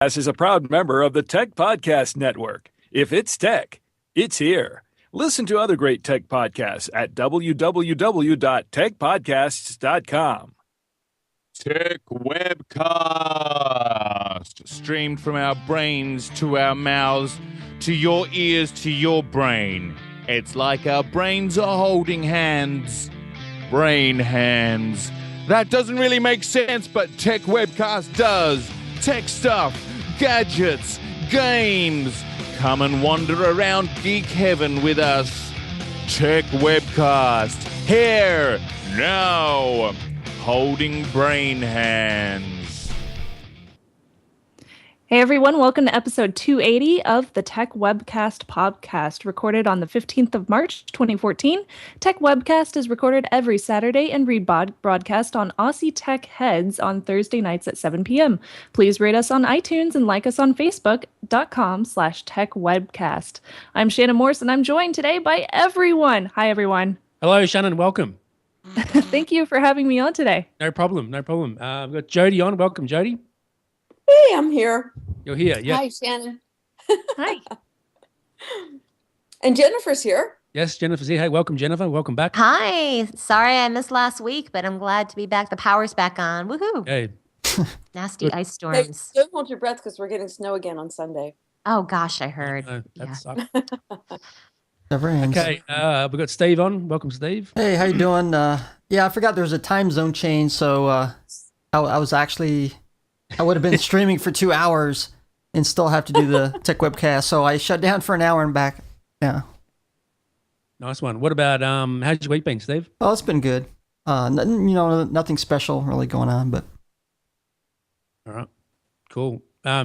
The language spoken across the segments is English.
is a proud member of the Tech Podcast Network. If it's tech, it's here. Listen to other great tech podcasts at www.techpodcasts.com. Techwebcast, streamed from our brains to our mouths, to your ears, to your brain. It's like our brains are holding hands. Brain hands. That doesn't really make sense, but Techwebcast does. Tech stuff, gadgets, games. Come and wander around geek heaven with us. Techwebcast, here, now, holding brain hands. Hey everyone, welcome to episode 280 of the Techwebcast podcast, recorded on the 15th of March, 2014. Techwebcast is recorded every Saturday and rebroadcast on Aussie Tech Heads on Thursday nights at 7 p.m. Please rate us on iTunes and like us on Facebook.com/Techwebcast. I'm Shannon Morse and I'm joined today by everyone. Hi everyone. Hello Shannon, welcome. Thank you for having me on today. No problem. We've got Jody on. Welcome, Jody. Hey, I'm here. You're here, yeah. Hi, Shannon. Hi. And Jennifer's here. Yes, Jennifer's here. Hey, welcome, Jennifer. Welcome back. Hi. Sorry I missed last week, but I'm glad to be back. The power's back on. Woohoo. Hey. Nasty ice Hey, storms. don't hold your breath because we're getting snow again on Sunday. Oh, gosh, I heard. That sucks. Never ends. Okay, we've got Steve on. Welcome, Steve. Hey, how you doing? Yeah, I forgot there was a time zone change, so I would have been streaming for 2 hours and still have to do the Tech Webcast, so I shut down for an hour and back. Yeah. Nice one. What about, how's your week been, Steve? Oh, it's been good. Nothing special really going on, but. All right, cool.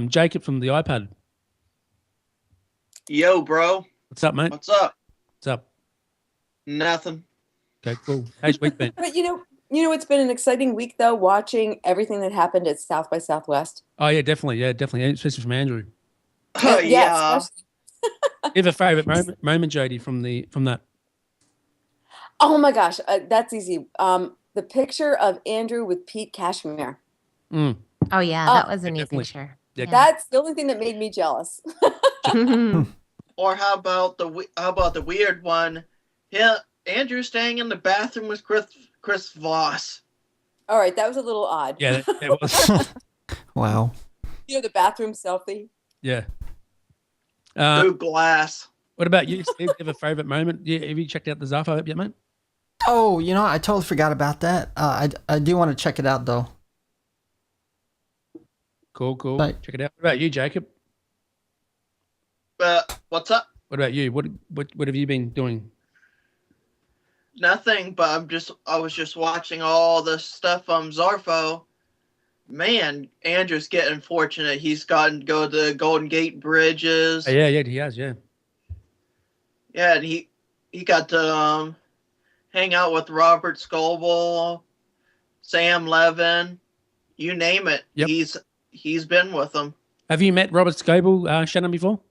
Jacob from the iPad. Yo, bro. What's up, mate? What's up? What's up? Nothing. Okay, cool. How's your week been? But you know, it's been an exciting week though, watching everything that happened at South by Southwest. Oh, yeah, definitely, especially from Andrew. Yeah. Especially- You have a favourite moment, Jody, from that? Oh my gosh, that's easy. The picture of Andrew with Pete Cashmere. Mm. Oh, yeah, that was a neat definitely. picture. Yeah. That's the only thing that made me jealous. Or how about the weird one? Yeah, Andrew staying in the bathroom with Chris Voss. All right, that was a little odd. Yeah, it was. Wow. You know, the bathroom selfie. Yeah. Through glass. What about you, Steve? Do you have a favourite moment? Yeah, have you checked out the Zafo app yet, mate? Oh, I totally forgot about that. I do want to check it out, though. Cool. Right. Check it out. What about you, Jacob? What's up? What about you? What have you been doing? Nothing, but I was just watching all the stuff on Zarfo. Man, Andrew's getting fortunate. He's gotten to go to the Golden Gate bridges. Oh, yeah, he has, yeah. Yeah, and he got to hang out with Robert Scoble, Sam Levin, you name it. Yep. He's been with them. Have you met Robert Scoble, Shannon, before?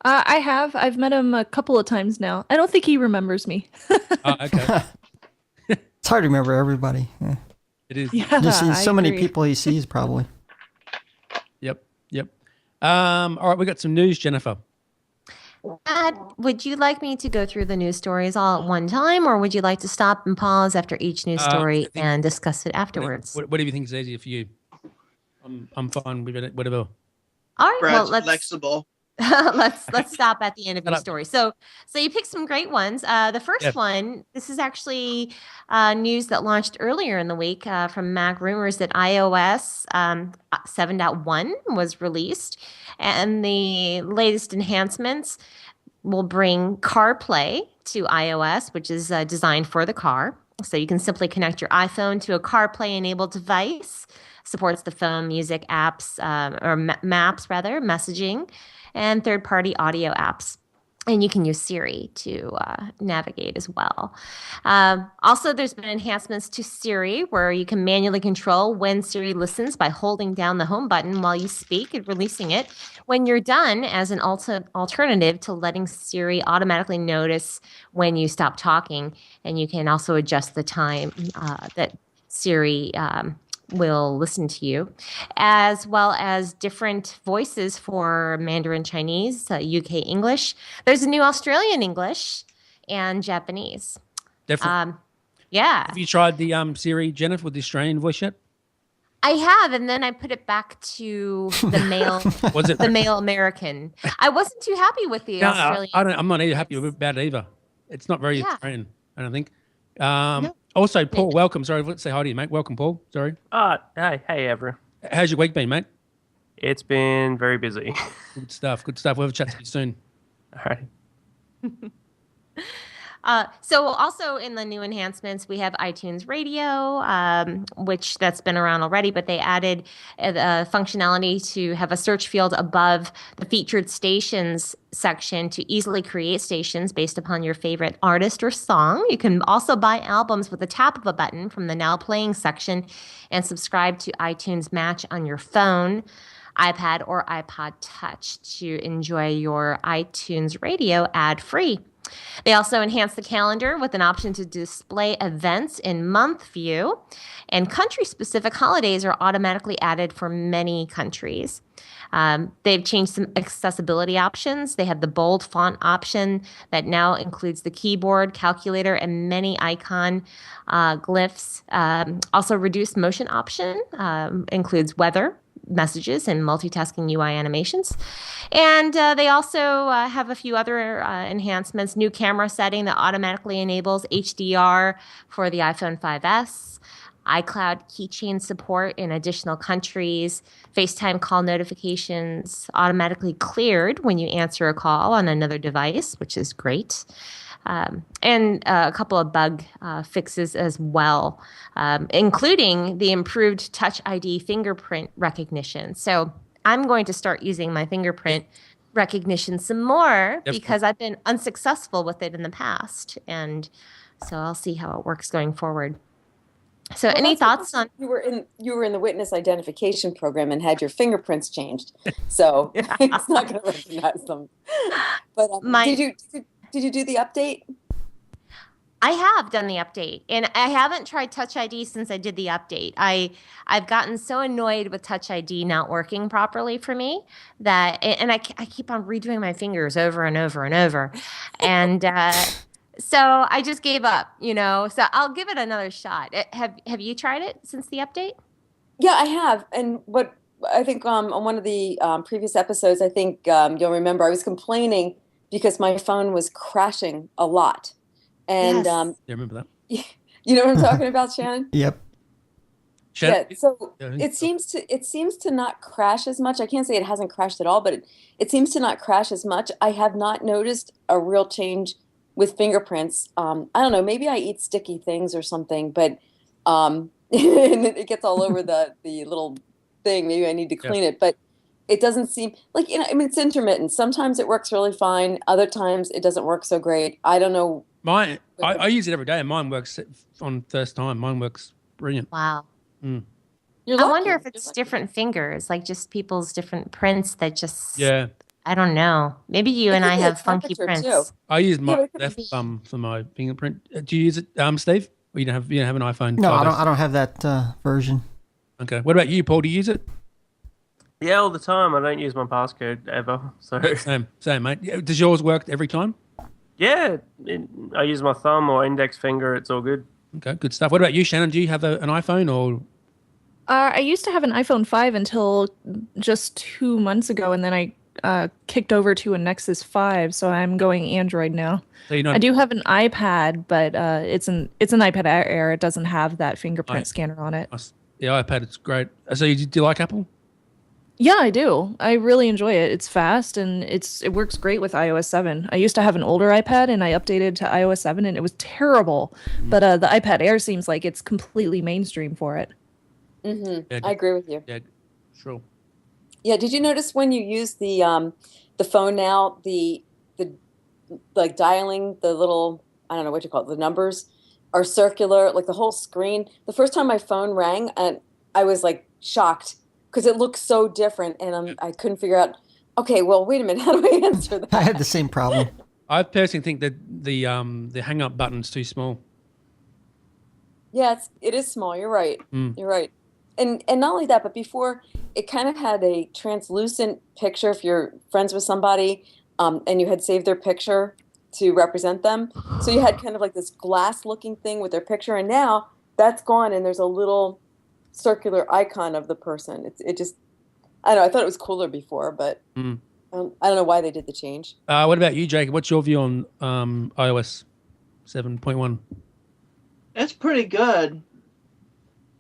I have. I've met him a couple of times now. I don't think he remembers me. Oh, okay. It's hard to remember everybody. Yeah. It is. Yeah, Just seen so I many agree. people he sees, probably. Yep. All right, we got some news, Jennifer. Would you like me to go through the news stories all at one time, or would you like to stop and pause after each news story and discuss it afterwards? What do you think is easier for you? I'm fine with it, whatever. All right, well, Brad's let's flexible. let's stop at the end of your story. So you picked some great ones. The first one, this is actually news that launched earlier in the week from Mac Rumors that iOS 7.1 was released, and the latest enhancements will bring CarPlay to iOS, which is designed for the car. So you can simply connect your iPhone to a CarPlay-enabled device. Supports the phone, music apps, or maps rather, messaging, and third-party audio apps. And you can use Siri to navigate as well. Also, there's been enhancements to Siri where you can manually control when Siri listens by holding down the home button while you speak and releasing it when you're done, as an alternative to letting Siri automatically notice when you stop talking. And you can also adjust the time that Siri will listen to you, as well as different voices for Mandarin Chinese, UK English. There's a new Australian English and Japanese. Definitely. Yeah. Have you tried the Siri, Jennifer, with the Australian voice yet? I have, and then I put it back to the male, the male American. I wasn't too happy with the Australian. I'm not either happy about it either. It's not very Australian, I don't think. Also, Paul, welcome. Sorry, let's say hi to you, mate. Welcome, Paul. Sorry. Hey, everyone. How's your week been, mate? It's been very busy. Good stuff. Good stuff. We'll have a chat to you soon. All right. So also in the new enhancements, we have iTunes Radio, which that's been around already, but they added functionality to have a search field above the featured stations section to easily create stations based upon your favorite artist or song. You can also buy albums with the tap of a button from the Now Playing section and subscribe to iTunes Match on your phone, iPad, or iPod Touch to enjoy your iTunes Radio ad-free. They also enhance the calendar with an option to display events in month view, and country-specific holidays are automatically added for many countries. They've changed some accessibility options. They have the bold font option that now includes the keyboard, calculator, and many icon glyphs. Also, reduced motion option includes weather, messages, and multitasking UI animations. And they also have a few other enhancements. New camera setting that automatically enables HDR for the iPhone 5S. iCloud keychain support in additional countries. FaceTime call notifications automatically cleared when you answer a call on another device, which is great. And a couple of bug fixes as well, including the improved Touch ID fingerprint recognition. So I'm going to start using my fingerprint recognition some more because I've been unsuccessful with it in the past. And so I'll see how it works going forward. So any thoughts on you were in the witness identification program and had your fingerprints changed. So it's not going to recognize them. But did you do the update? I have done the update, and I haven't tried Touch ID since I did the update. I've gotten so annoyed with Touch ID not working properly for me that, and I keep on redoing my fingers over and over and over, and so I just gave up. So I'll give it another shot. Have you tried it since the update? Yeah, I have, and what I think on one of the previous episodes, I think you'll remember I was complaining because my phone was crashing a lot. And I remember that. You know what I'm talking about, Shannon? Yep. Yeah. So it seems to not crash as much. I can't say it hasn't crashed at all, but it seems to not crash as much. I have not noticed a real change with fingerprints. I don't know. Maybe I eat sticky things or something, but and it gets all over the little thing. Maybe I need to clean it, but it doesn't seem like, it's intermittent. Sometimes it works really fine. Other times it doesn't work so great. I don't know. I use it every day and mine works on first time. Mine works brilliant. Wow. Mm. I wonder if it's different fingers, like just people's different prints that just, I don't know. Maybe you and I have funky prints. Too. I use my left thumb for my fingerprint. Do you use it, Steve? Or you don't have an iPhone? No, I don't have that version. Okay. What about you, Paul? Do you use it? Yeah, all the time. I don't use my passcode ever. So same, mate. Does yours work every time? Yeah, I use my thumb or index finger. It's all good. Okay, good stuff. What about you, Shannon? Do you have an iPhone or? I used to have an iPhone 5 until just 2 months ago, and then I kicked over to a Nexus 5, so I'm going Android now. So I do have an iPad, but it's an iPad Air. It doesn't have that fingerprint scanner on it. The iPad, it's great. So do you like Apple? Yeah, I do. I really enjoy it. It's fast and it works great with iOS 7. I used to have an older iPad and I updated to iOS 7 and it was terrible. But the iPad Air seems like it's completely mainstream for it. Mm-hmm. Yeah, I agree with you. Yeah, sure. Yeah, did you notice when you use the phone now, the like dialing the little, I don't know what you call it, the numbers are circular, like the whole screen. The first time my phone rang, and I was like shocked. Because it looks so different, and I couldn't figure out. Okay, well, wait a minute. How do I answer that? I had the same problem. I personally think that the hang up button's too small. Yeah, it is small. You're right. You're right. and not only that, but before it kind of had a translucent picture if you're friends with somebody, and you had saved their picture to represent them. So you had kind of like this glass looking thing with their picture, and now that's gone, and there's a little circular icon of the person. It just, I don't know, I thought it was cooler before, but I don't know why they did the change. What about you, Jacob? What's your view on iOS 7.1? It's pretty good,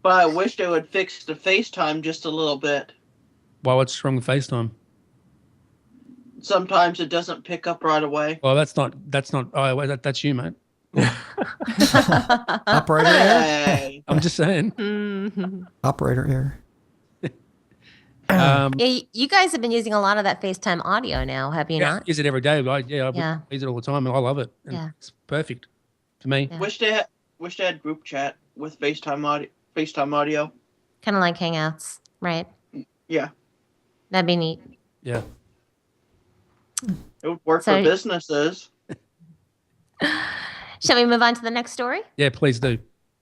but I wish they would fix the FaceTime just a little bit. Why? What's wrong with FaceTime? Sometimes it doesn't pick up right away. Well, that's not iOS. That's you, mate. Operator error. I'm just saying. Operator error. Yeah, you guys have been using a lot of that FaceTime audio now, have you not? I use it every day. I use it all the time, and I love it. And it's perfect for me. Yeah. Wish they had group chat with FaceTime audio. Kind of like Hangouts, right? Yeah. That'd be neat. Yeah. It would work for businesses. Shall we move on to the next story? Yeah, please do.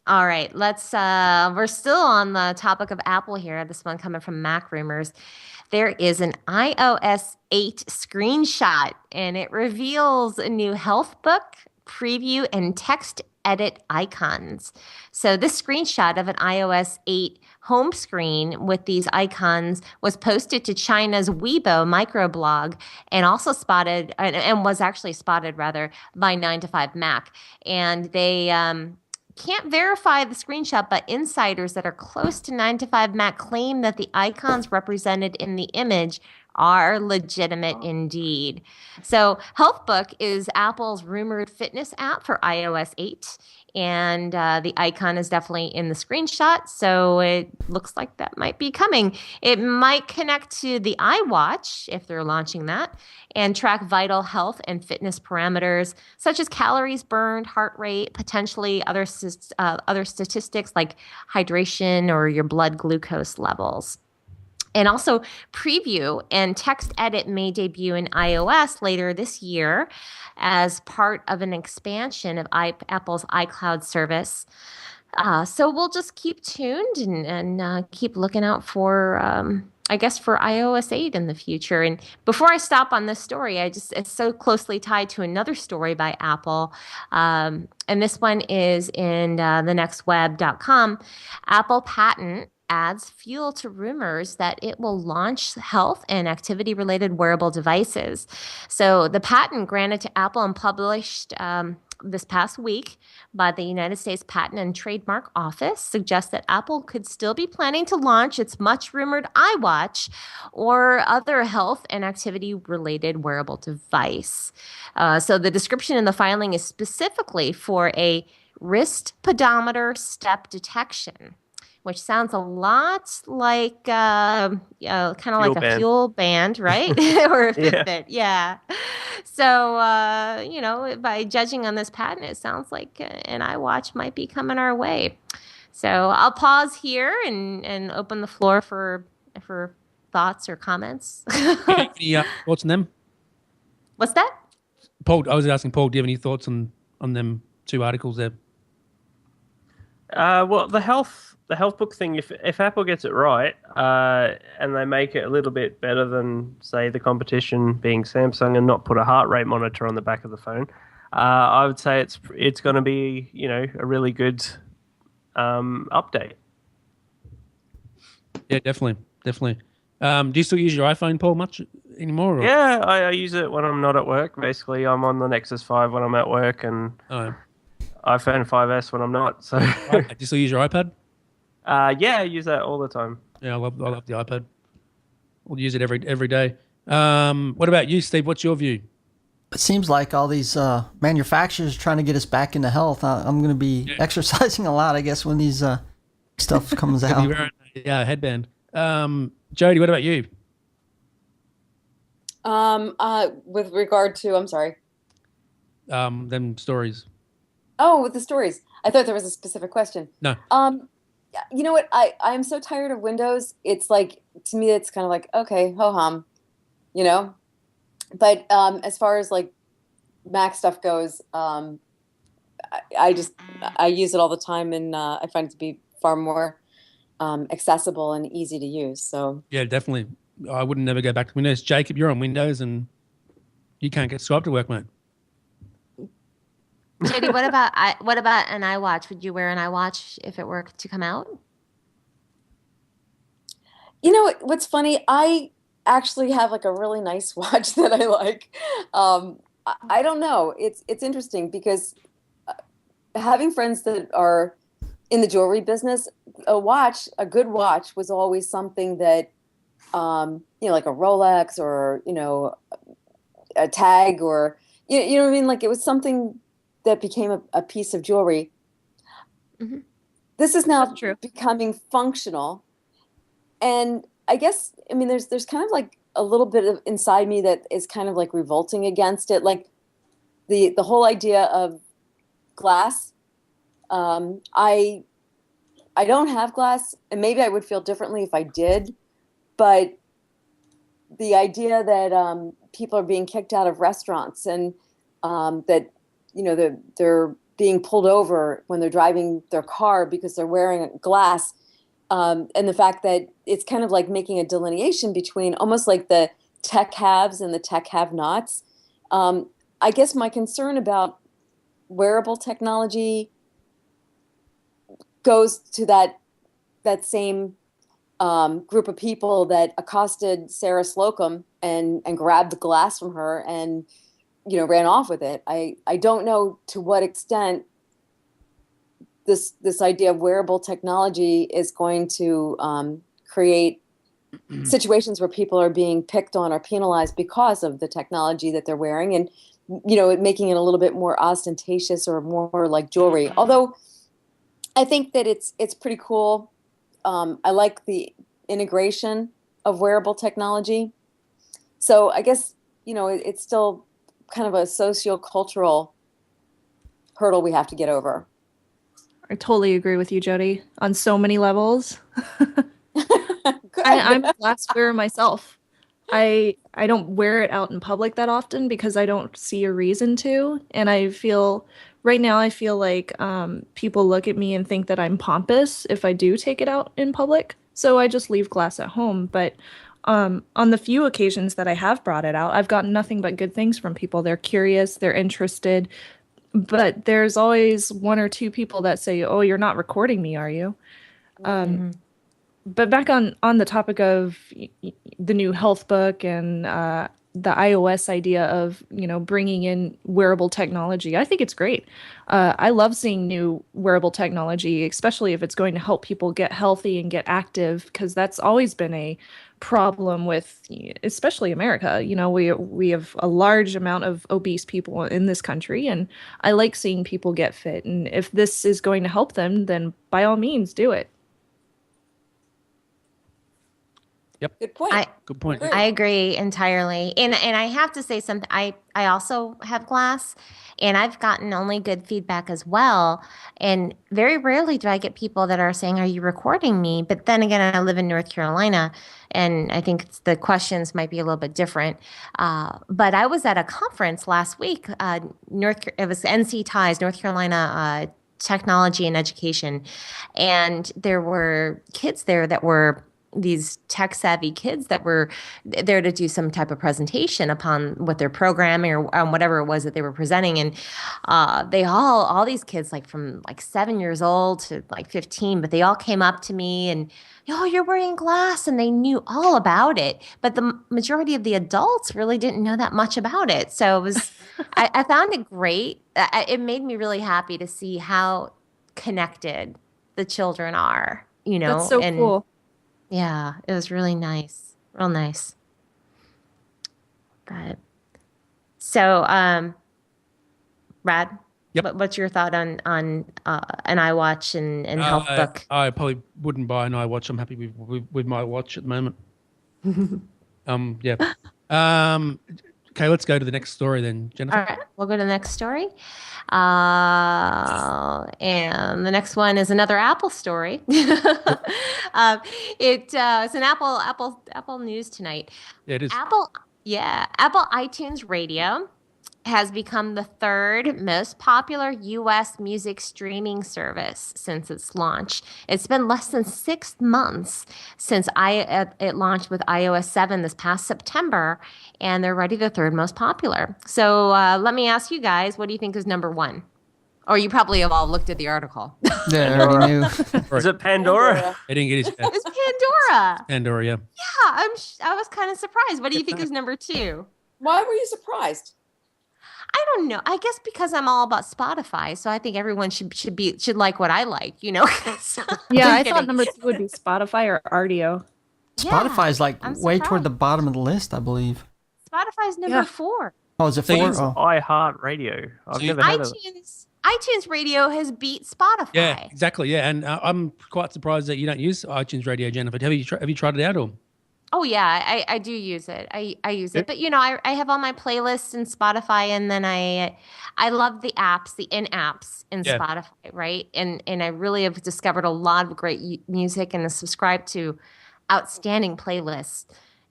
All right, let's we're still on the topic of Apple here. This one coming from Mac Rumors. There is an iOS 8 screenshot, and it reveals a new health book, preview, and text edit icons. So this screenshot of an iOS 8 home screen with these icons was posted to China's Weibo microblog and also spotted, and was actually spotted rather, by 9to5Mac. And they can't verify the screenshot, but insiders that are close to 9to5Mac claim that the icons represented in the image are legitimate indeed. So HealthBook is Apple's rumored fitness app for iOS 8. And the icon is definitely in the screenshot, so it looks like that might be coming. It might connect to the iWatch, if they're launching that, and track vital health and fitness parameters, such as calories burned, heart rate, potentially other statistics like hydration or your blood glucose levels. And also, preview and text edit may debut in iOS later this year as part of an expansion of Apple's iCloud service. So we'll just keep tuned and keep looking out for, I guess, for iOS 8 in the future. And before I stop on this story, it's so closely tied to another story by Apple. And this one is in thenextweb.com. Apple patent adds fuel to rumors that it will launch health and activity-related wearable devices. So the patent granted to Apple and published this past week by the United States Patent and Trademark Office suggests that Apple could still be planning to launch its much-rumored iWatch or other health and activity-related wearable device. So the description in the filing is specifically for a wrist pedometer step detection, which sounds a lot like kind of like a fuel band, right? Or a Fitbit, yeah. So, by judging on this patent, it sounds like an iWatch might be coming our way. So I'll pause here and open the floor for thoughts or comments. Any thoughts on them? What's that? Paul, I was asking Paul, do you have any thoughts on them two articles there? Well, the health book thing, if Apple gets it right and they make it a little bit better than, say, the competition being Samsung and not put a heart rate monitor on the back of the phone, I would say it's going to be, a really good update. Yeah, definitely. Do you still use your iPhone, Paul, much anymore? Or? Yeah, I use it when I'm not at work. Basically, I'm on the Nexus 5 when I'm at work and iPhone 5S when I'm not. So, do you still use your iPad? Yeah, I use that all the time. Yeah, I love the iPad. We'll use it every day. What about you, Steve? What's your view? It seems like all these manufacturers are trying to get us back into health. I'm going to be exercising a lot, I guess, when these stuff comes out. Yeah, headband. Jody, what about you? With regard to, I'm sorry. Them stories. Oh, with the stories. I thought there was a specific question. No. You know what? I'm so tired of Windows. It's like, to me, it's kind of like, okay, ho-hum, But as far as like Mac stuff goes, I use it all the time, and I find it to be far more accessible and easy to use. So yeah, definitely. I wouldn't never go back to Windows. Jacob, you're on Windows and you can't get Skype to work, mate. Jody, what about an iWatch? Would you wear an iWatch if it were to come out? You know what's funny? I actually have like a really nice watch that I like. I don't know. It's interesting because having friends that are in the jewelry business, a good watch was always something that, like a Rolex or, a tag or, you know what I mean? Like it was something that became a piece of jewelry. Mm-hmm. This is now becoming functional. And I guess, I mean, there's kind of like a little bit of inside me that is kind of like revolting against it. Like the whole idea of glass. I don't have glass, and maybe I would feel differently if I did, but the idea that people are being kicked out of restaurants and that, they're being pulled over when they're driving their car because they're wearing glass, and the fact that it's kind of like making a delineation between almost like the tech haves and the tech have-nots. I guess my concern about wearable technology goes to that same group of people that accosted Sarah Slocum and grabbed the glass from her and ran off with it. I don't know to what extent this idea of wearable technology is going to create situations where people are being picked on or penalized because of the technology that they're wearing, and making it a little bit more ostentatious or more like jewelry. Although I think that it's pretty cool. I like the integration of wearable technology. So I guess, it's still kind of a socio-cultural hurdle we have to get over. I totally agree with you, Jody, on so many levels. I'm a glass wearer myself. I don't wear it out in public that often because I don't see a reason to. And I feel like people look at me and think that I'm pompous if I do take it out in public. So I just leave glass at home. But on the few occasions that I have brought it out, I've gotten nothing but good things from people. They're curious, they're interested. But there's always one or two people that say, "Oh, you're not recording me, are you?" But back on the topic of the new health book and the iOS idea of, bringing in wearable technology, I think it's great. I love seeing new wearable technology, especially if it's going to help people get healthy and get active, because that's always been a problem with, especially America. We have a large amount of obese people in this country, and I like seeing people get fit. And if this is going to help them, then by all means, do it. Yep. Good point. Good point. I agree entirely. And I have to say something. I also have glass, and I've gotten only good feedback as well. And very rarely do I get people that are saying, "Are you recording me?" But then again, I live in North Carolina, and I think the questions might be a little bit different. But I was at a conference last week. It was NC Ties, North Carolina Technology and Education, and there were kids there that were these tech savvy kids that were there to do some type of presentation upon what they're programming or whatever it was that they were presenting. And they all these kids, like from like 7 years old to like 15, but they all came up to me and, "Oh, you're wearing glass," and they knew all about it. But the majority of the adults really didn't know that much about it. So it was, I found it great. It made me really happy to see how connected the children are, That's so cool. Yeah, it was really nice. Real nice. But so, Brad, yep. What's your thought on an iWatch and health book? I probably wouldn't buy an iWatch. I'm happy with my watch at the moment. Yeah. Okay, let's go to the next story then, Jennifer. All right, we'll go to the next story. And the next one is another Apple story. It's an Apple news tonight. Yeah, it is. Apple iTunes Radio has become the third most popular U.S. music streaming service since its launch. It's been less than 6 months since it launched with iOS 7 this past September, and they're already the third most popular. So let me ask you guys, what do you think is number one? Or you probably have all looked at the article. Yeah, I already knew. Is it Pandora? I didn't get it. It's Pandora. Pandora, yeah. Yeah, I was kind of surprised. What do you think is number two? Why were you surprised? I don't know. I guess because I'm all about Spotify, so I think everyone should like what I like, So, yeah, I thought number 2 would be Spotify or RDO. Spotify is like way toward the bottom of the list, I believe. Spotify's number 4. Oh, is it 4? iHeartRadio. I've never heard of it. iTunes Radio has beat Spotify. Yeah, exactly. Yeah, and I'm quite surprised that you don't use iTunes Radio, Jennifer. Have you tried it out or? Oh yeah, I do use it. I use it, but I have all my playlists in Spotify, and then I love the apps, the in-apps in Spotify, right? And I really have discovered a lot of great music and subscribed to outstanding playlists.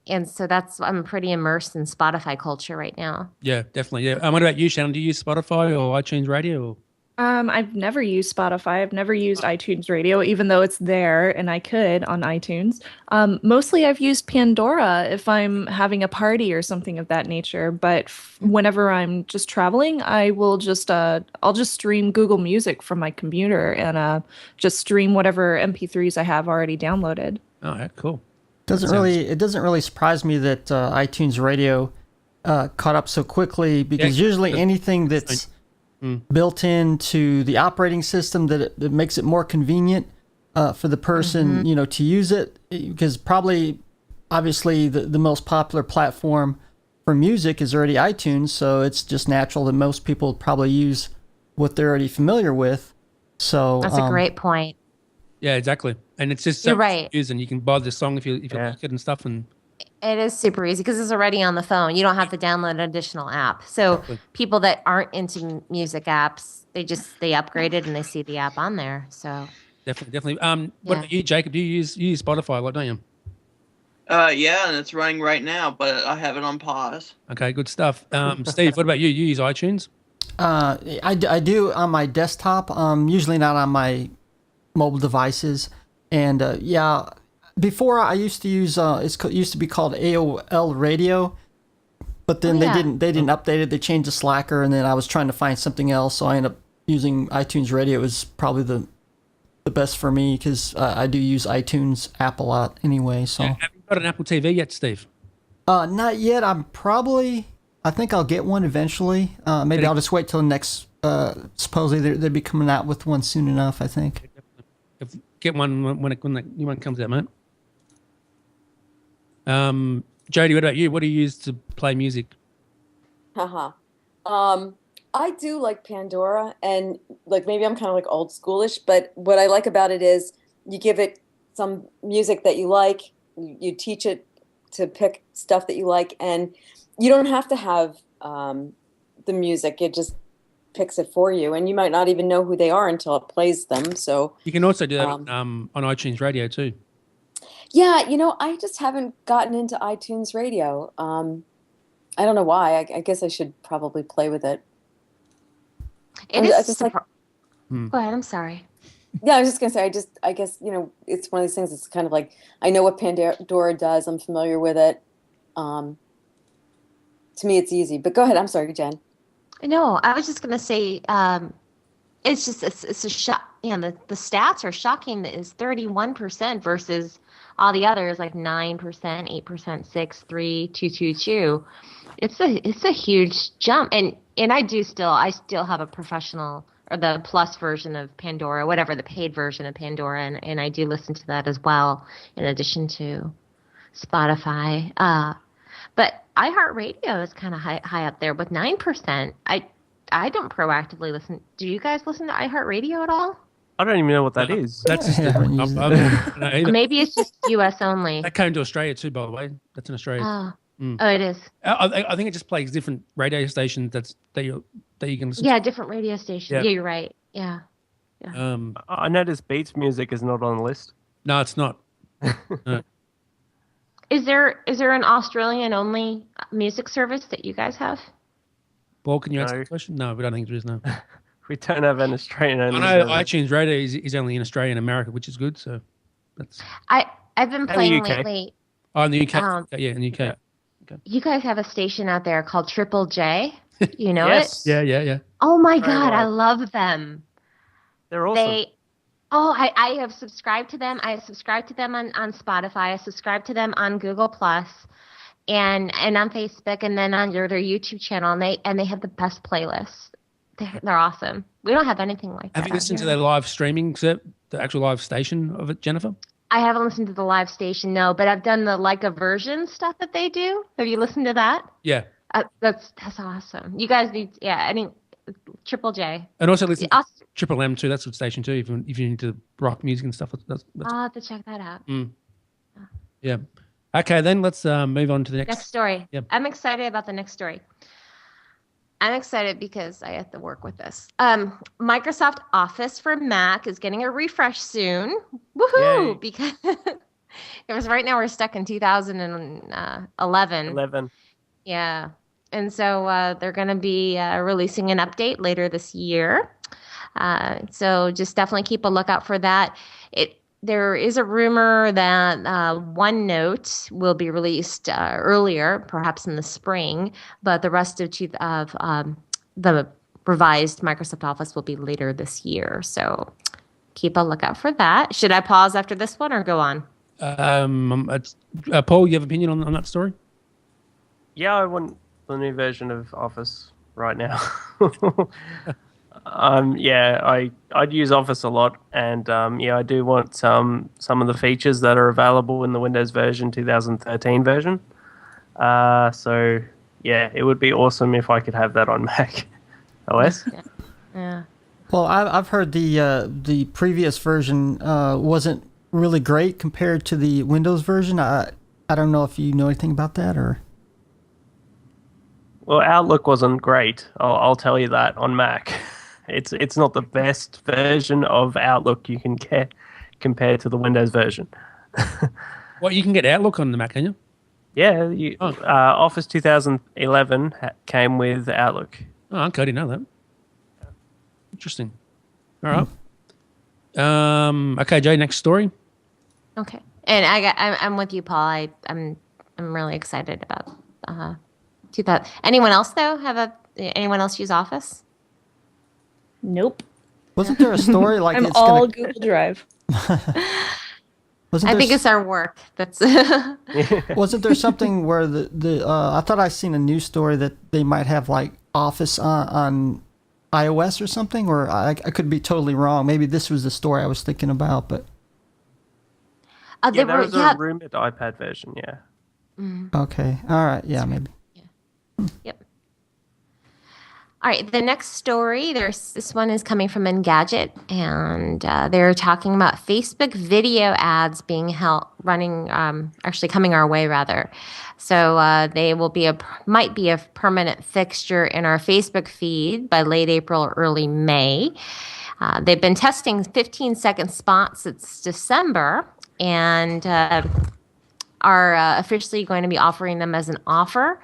And so I'm pretty immersed in Spotify culture right now. Yeah, definitely. Yeah. What about you, Shannon? Do you use Spotify or iTunes Radio? Or? I've never used Spotify. I've never used iTunes Radio, even though it's there and I could on iTunes. Mostly I've used Pandora if I'm having a party or something of that nature. But whenever I'm just traveling, I will I'll just stream Google Music from my computer and just stream whatever MP3s I have already downloaded. Oh, yeah, cool. It doesn't really surprise me that iTunes Radio caught up so quickly because usually anything that's built into the operating system that makes it more convenient for the person, to use it, because obviously the most popular platform for music is already iTunes, so it's just natural that most people probably use what they're already familiar with. So that's a great point. Yeah, exactly. And it's just you're right. And you can buy the song if you like it and stuff. And it is super easy because it's already on the phone. You don't have to download an additional app. So people that aren't into music apps, they upgrade it and they see the app on there. So definitely. What about you, Jacob? Do you use Spotify a lot, don't you? Yeah, and it's running right now, but I have it on pause. Okay, good stuff. Steve, what about you? You use iTunes? I do on my desktop. Usually not on my mobile devices. And before I used to use it used to be called AOL Radio, but then they didn't update it. They changed the Slacker, and then I was trying to find something else, so I ended up using iTunes Radio. It was probably the best for me because I do use iTunes app a lot anyway. So have you got an Apple TV yet, Steve? Not yet. I think I'll get one eventually. Maybe I'll just wait till the next. Supposedly they'll be coming out with one soon enough, I think. Get one when the new one comes out, mate. Jody, what about you? What do you use to play music? I do like Pandora, and maybe I'm kind of old schoolish, but what I like about it is you give it some music that you like, you teach it to pick stuff that you like, and you don't have to have the music. It just picks it for you, and you might not even know who they are until it plays them. So you can also do that on iTunes Radio too. Yeah, I just haven't gotten into iTunes Radio. I don't know why. I guess I should probably play with it. Go ahead. I'm sorry. Yeah, I was just gonna say. I guess it's one of these things. It's kind of I know what Pandora does. I'm familiar with it. To me, it's easy. But go ahead. I'm sorry, Jen. No, I was just going to say, it's a shock. The stats are shocking. That is 31% versus all the others, 9%, 8%, 6%, 3%, 2%, 2%. It's a huge jump. And I still have a professional or the plus version of Pandora, whatever the paid version of Pandora, and I do listen to that as well in addition to Spotify. But iHeartRadio is kind of high up there with 9%. I don't proactively listen. Do you guys listen to iHeartRadio at all? I don't even know what that is. That's just different. Maybe it's just US only. That came to Australia too, by the way. That's in Australia. Oh, it is. I think it just plays different radio stations that you can listen to. Yeah, different radio stations. Yeah, you're right. Yeah. I noticed Beats Music is not on the list. No, it's not. No. Is there an Australian only music service that you guys have? Paul, can you answer the question? No, we don't think there is. No. We don't have an Australian. I know iTunes Radio is only in Australia and America, which is good. So that's. I've been playing lately. Oh, in the UK. Yeah, in the UK. Yeah. Okay. You guys have a station out there called Triple J. You know Yes. it? Yeah. Oh my God, I love them. They're awesome. I have subscribed to them. I have subscribed to them on Spotify. I subscribed to them on Google Plus, and on Facebook, and then on their YouTube channel. And they have the best playlists. They're awesome. We don't have anything like that. Have you listened to their live streaming set, the actual live station of it, Jennifer? I haven't listened to the live station, no, but I've done the like a version stuff that they do. Have you listened to that? Yeah. That's awesome. You guys need, Triple J. And also listen to Triple M too. That's a good station too. If you're into rock music and stuff, I'll have to check that out. Yeah. Okay, then let's move on to the next story. Yep. I'm excited about the next story. I'm excited because I have to work with this. Microsoft Office for Mac is getting a refresh soon. Woohoo! Yay. Because right now we're stuck in 2011. 11. Yeah. And so they're going to be releasing an update later this year. So just definitely keep a lookout for that. There is a rumor that OneNote will be released earlier, perhaps in the spring, but the rest of the revised Microsoft Office will be later this year. So keep a lookout for that. Should I pause after this one or go on? Paul, you have an opinion on that story? Yeah, I want the new version of Office right now. I'd use Office a lot, and I do want some of the features that are available in the Windows version 2013 version. So it would be awesome if I could have that on Mac OS. Yeah. Well, I've heard the previous version wasn't really great compared to the Windows version. I don't know if you know anything about that or. Well, Outlook wasn't great. I'll tell you that on Mac. It's not the best version of Outlook you can get compared to the Windows version. Well, you can get Outlook on the Mac, can you? Yeah, Office 2011 came with Outlook. Oh, okay, I didn't know that. Interesting. All right. Okay, Jay, next story. Okay, and I'm with you, Paul. I'm really excited about 2000. Anyone else though? Anyone else use Office? Nope. Wasn't there a story like I'm all Google Drive? I think it's our work. That's. Wasn't there something where I thought I seen a news story that they might have like Office on iOS or something, or I could be totally wrong. Maybe this was the story I was thinking about, but. There was a rumored iPad version, yeah. Okay. All right. Yeah, maybe. Yeah. Yep. All right, the next story, this one is coming from Engadget, and they're talking about Facebook video ads being actually coming our way rather. So they will might be a permanent fixture in our Facebook feed by late April or early May. They've been testing 15-second spots since December, and are officially going to be offering them as an offer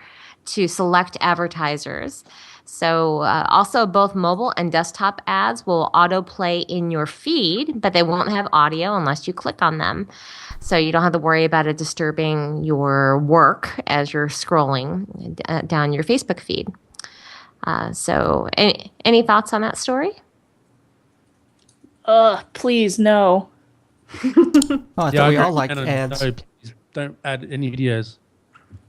to select advertisers. So also both mobile and desktop ads will autoplay in your feed, but they won't have audio unless you click on them. So you don't have to worry about it disturbing your work as you're scrolling down your Facebook feed. So any thoughts on that story? Please, no. I thought we all like ads. No, please don't add any videos.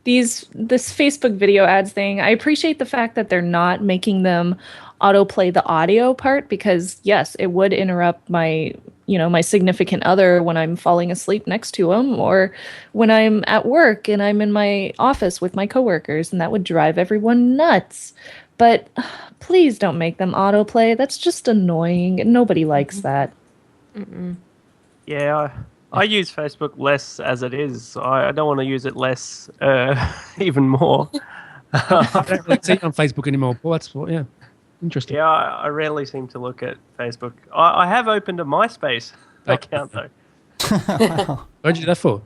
This Facebook video ads thing, I appreciate the fact that they're not making them autoplay the audio part, because yes, it would interrupt my significant other when I'm falling asleep next to them, or when I'm at work and I'm in my office with my coworkers, and that would drive everyone nuts. But please don't make them autoplay. That's just annoying, and nobody likes that. Mm-mm. Yeah, I use Facebook less as it is. I don't want to use it less, even more. I don't really see it on Facebook anymore. Well, yeah, interesting. Yeah, I rarely seem to look at Facebook. I have opened a MySpace account though. Wow. What'd you do that for?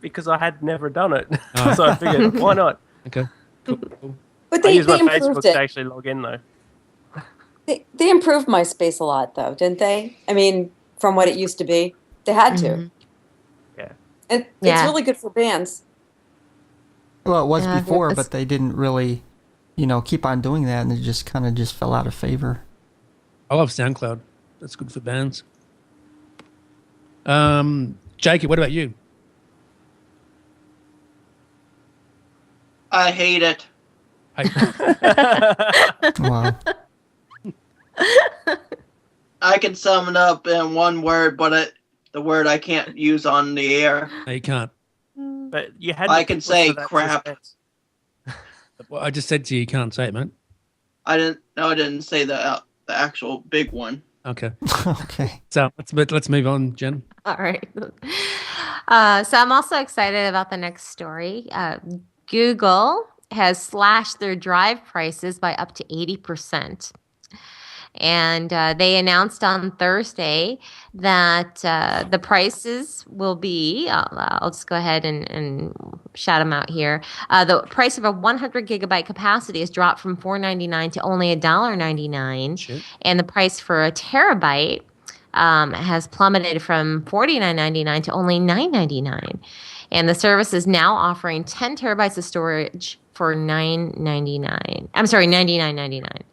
Because I had never done it, so I figured, why not? Okay. Cool. But I use my improved Facebook it. to actually log in, though. They improved MySpace a lot, though, didn't they? I mean, from what it used to be, they had to. Yeah. And it's really good for bands. Well, it was before, but they didn't really, keep on doing that, and it just kind of just fell out of favor. I love SoundCloud. That's good for bands. Jacob, what about you? I hate it. Wow. I can sum it up in one word, but the word I can't use on the air. No, you can't. But you had. I can say crap. Well, I just said to you can't say it, man. I didn't say the actual big one. Okay. Okay. So let's move on, Jen. All right. So I'm also excited about the next story. Google has slashed their drive prices by up to 80%. And they announced on Thursday that the prices will be, I'll just go ahead and shout them out here. The price of a 100 gigabyte capacity has dropped from $4.99 to only $1.99. Shit. And the price for a terabyte has plummeted from $49.99 to only $9.99. And the service is now offering 10 terabytes of storage for $9.99. I'm sorry, $99.99.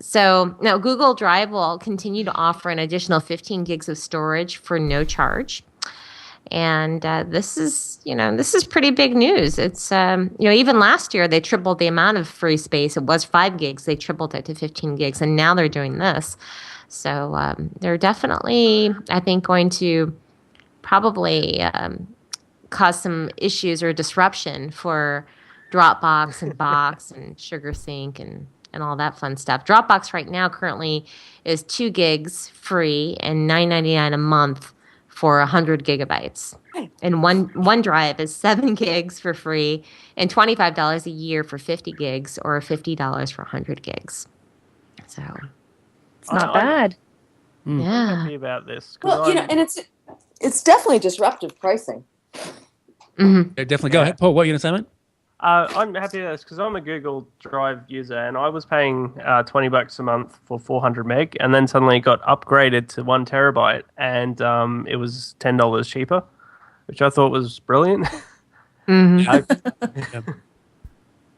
So now Google Drive will continue to offer an additional 15 gigs of storage for no charge. And this is pretty big news. It's, even last year they tripled the amount of free space. It was 5 gigs. They tripled it to 15 gigs. And now they're doing this. So they're definitely, I think, going to probably cause some issues or disruption for Dropbox and Box and SugarSync and all that fun stuff. Dropbox right now currently is 2 gigs free and $9.99 a month for 100 gigabytes. And OneDrive is 7 gigs for free and $25 a year for 50 gigs or $50 for 100 gigs. So it's not bad. Yeah. I'm happy about this. Well, and it's definitely disruptive pricing. Mm-hmm. Yeah, definitely. Go ahead, Paul. What are you going to say, mate? I'm happy with this because I'm a Google Drive user and I was paying $20 a month for 400 meg and then suddenly got upgraded to 1 terabyte and it was $10 cheaper, which I thought was brilliant. Mm-hmm.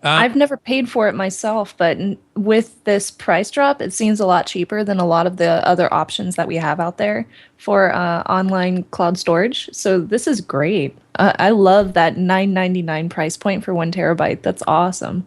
I've never paid for it myself, but with this price drop, it seems a lot cheaper than a lot of the other options that we have out there for online cloud storage. So this is great. I love that $9.99 price point for 1 terabyte. That's awesome.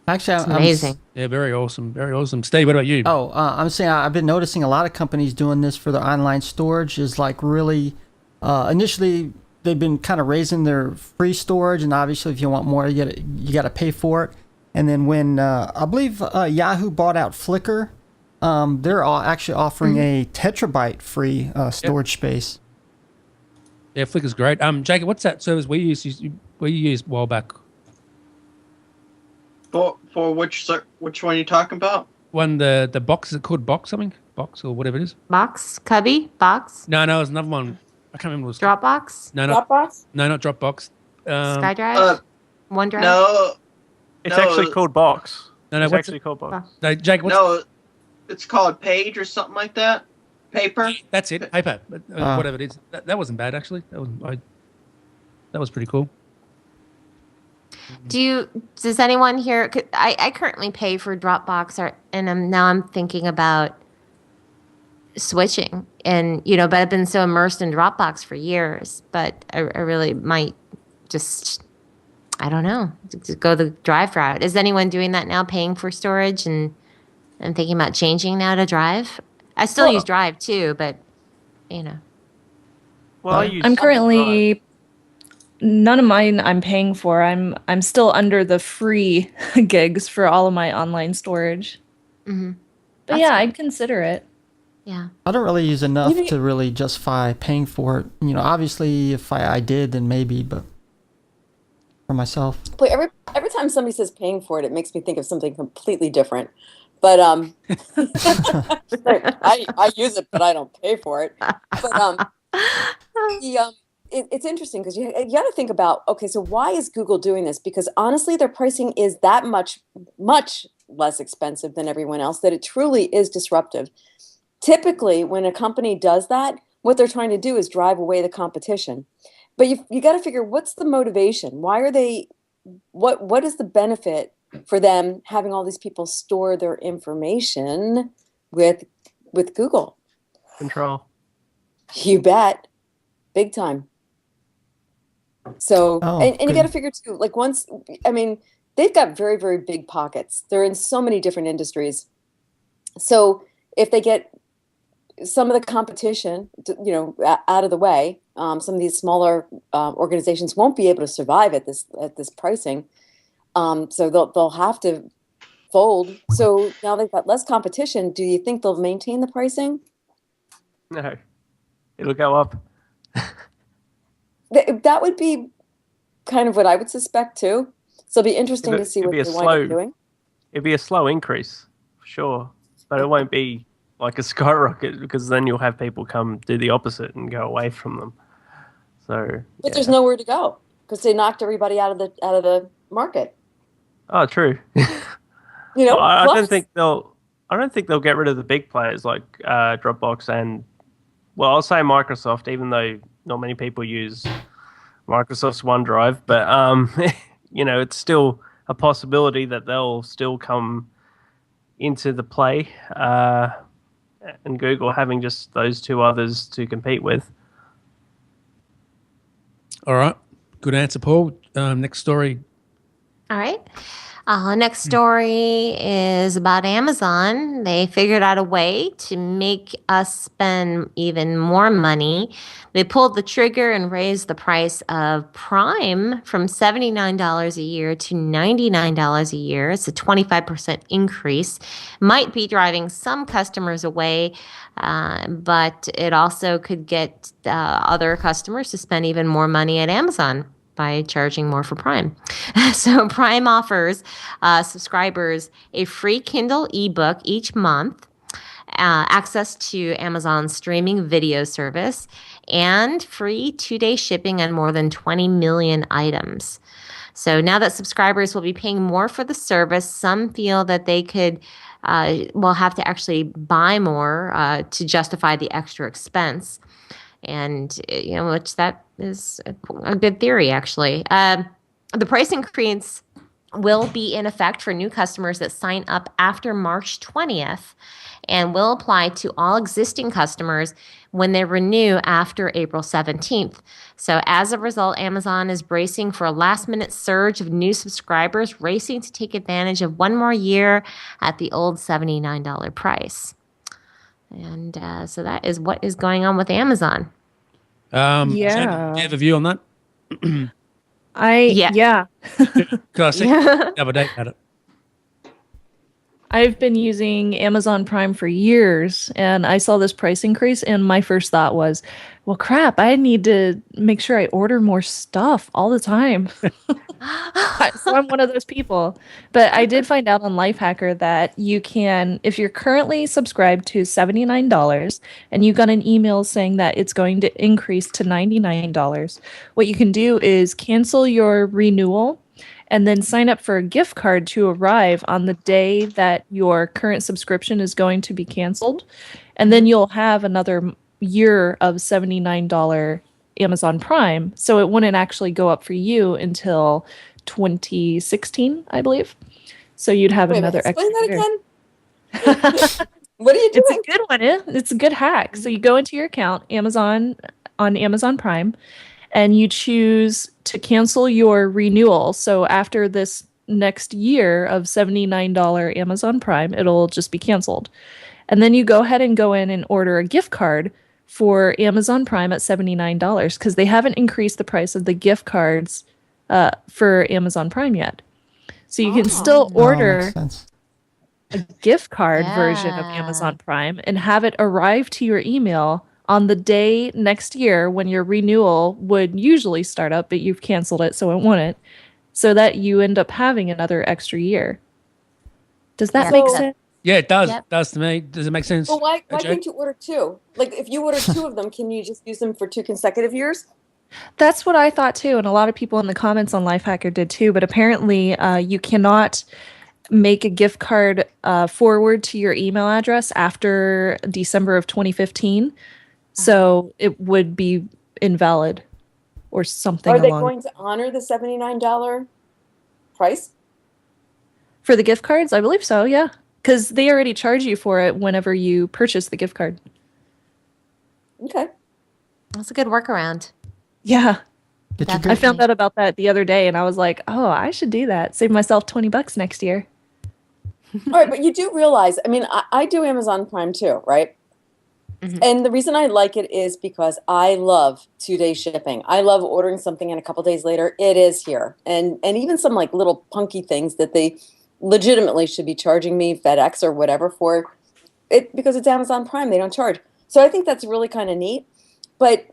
Actually, it's amazing. Yeah, very awesome. Very awesome. Steve, what about you? Oh, I'm saying I've been noticing a lot of companies doing this for their online storage is like really initially they've been kind of raising their free storage, and obviously if you want more, you got to pay for it. And then when I believe Yahoo bought out Flickr, they're actually offering a terabyte free storage space. Yeah, Flickr's great. Jacob, what's that service we used a while back? For which one are you talking about? The box, is it called Box something? Box or whatever it is? Box? Cubby? Box? No, it was another one. I can't remember what it was. Dropbox? No, Dropbox? No, not Dropbox. SkyDrive? OneDrive? No. It's actually called Box. No, it's actually called Box. No, Jake, it's called Page or something like that. Paper? That's it. Paper. Whatever it is. That wasn't bad, actually. That was pretty cool. Does anyone here? I currently pay for Dropbox, and now I'm thinking about switching, and but I've been so immersed in Dropbox for years, but I really might just, I don't know, to go the Drive route. Is anyone doing that now, paying for storage and thinking about changing now to Drive? I still use Drive too, but Well, I'm currently none of mine I'm paying for. I'm still under the free gigs for all of my online storage. Mm-hmm. But I'd consider it. Yeah. I don't really use enough to really justify paying for it. Obviously if I did, then maybe, but for myself. But every time somebody says paying for it, it makes me think of something completely different. But I use it, but I don't pay for it. But it's interesting because you got to think about, okay, so why is Google doing this? Because honestly, their pricing is that much less expensive than everyone else that it truly is disruptive. Typically, when a company does that, what they're trying to do is drive away the competition. But you got to figure, what's the motivation? Why are they? What is the benefit for them having all these people store their information with Google? Control. You bet, big time. So, and you got to figure too, like they've got very, very big pockets. They're in so many different industries. So if they get some of the competition, out of the way, some of these smaller organizations won't be able to survive at this pricing. So they'll have to fold. So now they've got less competition. Do you think they'll maintain the pricing? No, it'll go up. That would be kind of what I would suspect too. So it'll be interesting to see what they wind up doing. It'd be a slow increase, for sure, but it won't be like a skyrocket because then you'll have people come do the opposite and go away from them. So, but there's nowhere to go because they knocked everybody out of the market. Oh, true. Well, I don't think they'll get rid of the big players like Dropbox and, well, I'll say Microsoft, even though not many people use Microsoft's OneDrive, but it's still a possibility that they'll still come into the play, and Google having just those two others to compete with. All right, good answer, Paul. Next story. All right. Next story is about Amazon. They figured out a way to make us spend even more money. They pulled the trigger and raised the price of Prime from $79 a year to $99 a year. It's a 25% increase. Might be driving some customers away, but it also could get other customers to spend even more money at Amazon by charging more for Prime. So Prime offers subscribers a free Kindle ebook each month, access to Amazon's streaming video service, and free 2-day shipping on more than 20 million items. So now that subscribers will be paying more for the service, some feel that they could will have to actually buy more to justify the extra expense. And, which that is a good theory, actually. The price increase will be in effect for new customers that sign up after March 20th and will apply to all existing customers when they renew after April 17th. So as a result, Amazon is bracing for a last-minute surge of new subscribers racing to take advantage of one more year at the old $79 price. And so that is what is going on with Amazon. Shannon, do you have a view on that? Yeah. Could I say the other day about it? I've been using Amazon Prime for years, and I saw this price increase, and my first thought was, well, crap, I need to make sure I order more stuff all the time. So I'm one of those people. But I did find out on Lifehacker that you can, if you're currently subscribed to $79 and you got an email saying that it's going to increase to $99, what you can do is cancel your renewal and then sign up for a gift card to arrive on the day that your current subscription is going to be canceled. And then you'll have another year of $79 Amazon Prime. So it wouldn't actually go up for you until 2016, I believe. So you'd have another extra year. Explain that again. What are you doing? It's a good one. It's a good hack. So you go into your account, on Amazon Prime, and you choose to cancel your renewal. So after this next year of $79 Amazon Prime, it'll just be canceled. And then you go ahead and go in and order a gift card for Amazon Prime at $79 because they haven't increased the price of the gift cards for Amazon Prime yet. So you can still order a gift card version of Amazon Prime and have it arrive to your email on the day next year when your renewal would usually start up, but you've canceled it, so it wouldn't, so that you end up having another extra year. Does that make sense? Yeah, it does. It does to me. Does it make sense? Well, why can't you order two? Like, if you order two of them, can you just use them for 2 consecutive years? That's what I thought too, and a lot of people in the comments on Lifehacker did too. But apparently, you cannot make a gift card forward to your email address after December of 2015, so it would be invalid or something. Are they going to honor the $79 price for the gift cards? I believe so. Yeah, because they already charge you for it whenever you purchase the gift card. Okay, that's a good workaround. Yeah. I found out about that the other day and I was like, oh, I should do that. Save myself $20 next year. All right, but you do realize, I mean, I do Amazon Prime too, right? Mm-hmm. And the reason I like it is because I love 2-day shipping. I love ordering something and a couple days later, it is here. And even some like little punky things that they legitimately should be charging me, FedEx or whatever for it, because it's Amazon Prime, they don't charge. So I think that's really kind of neat. But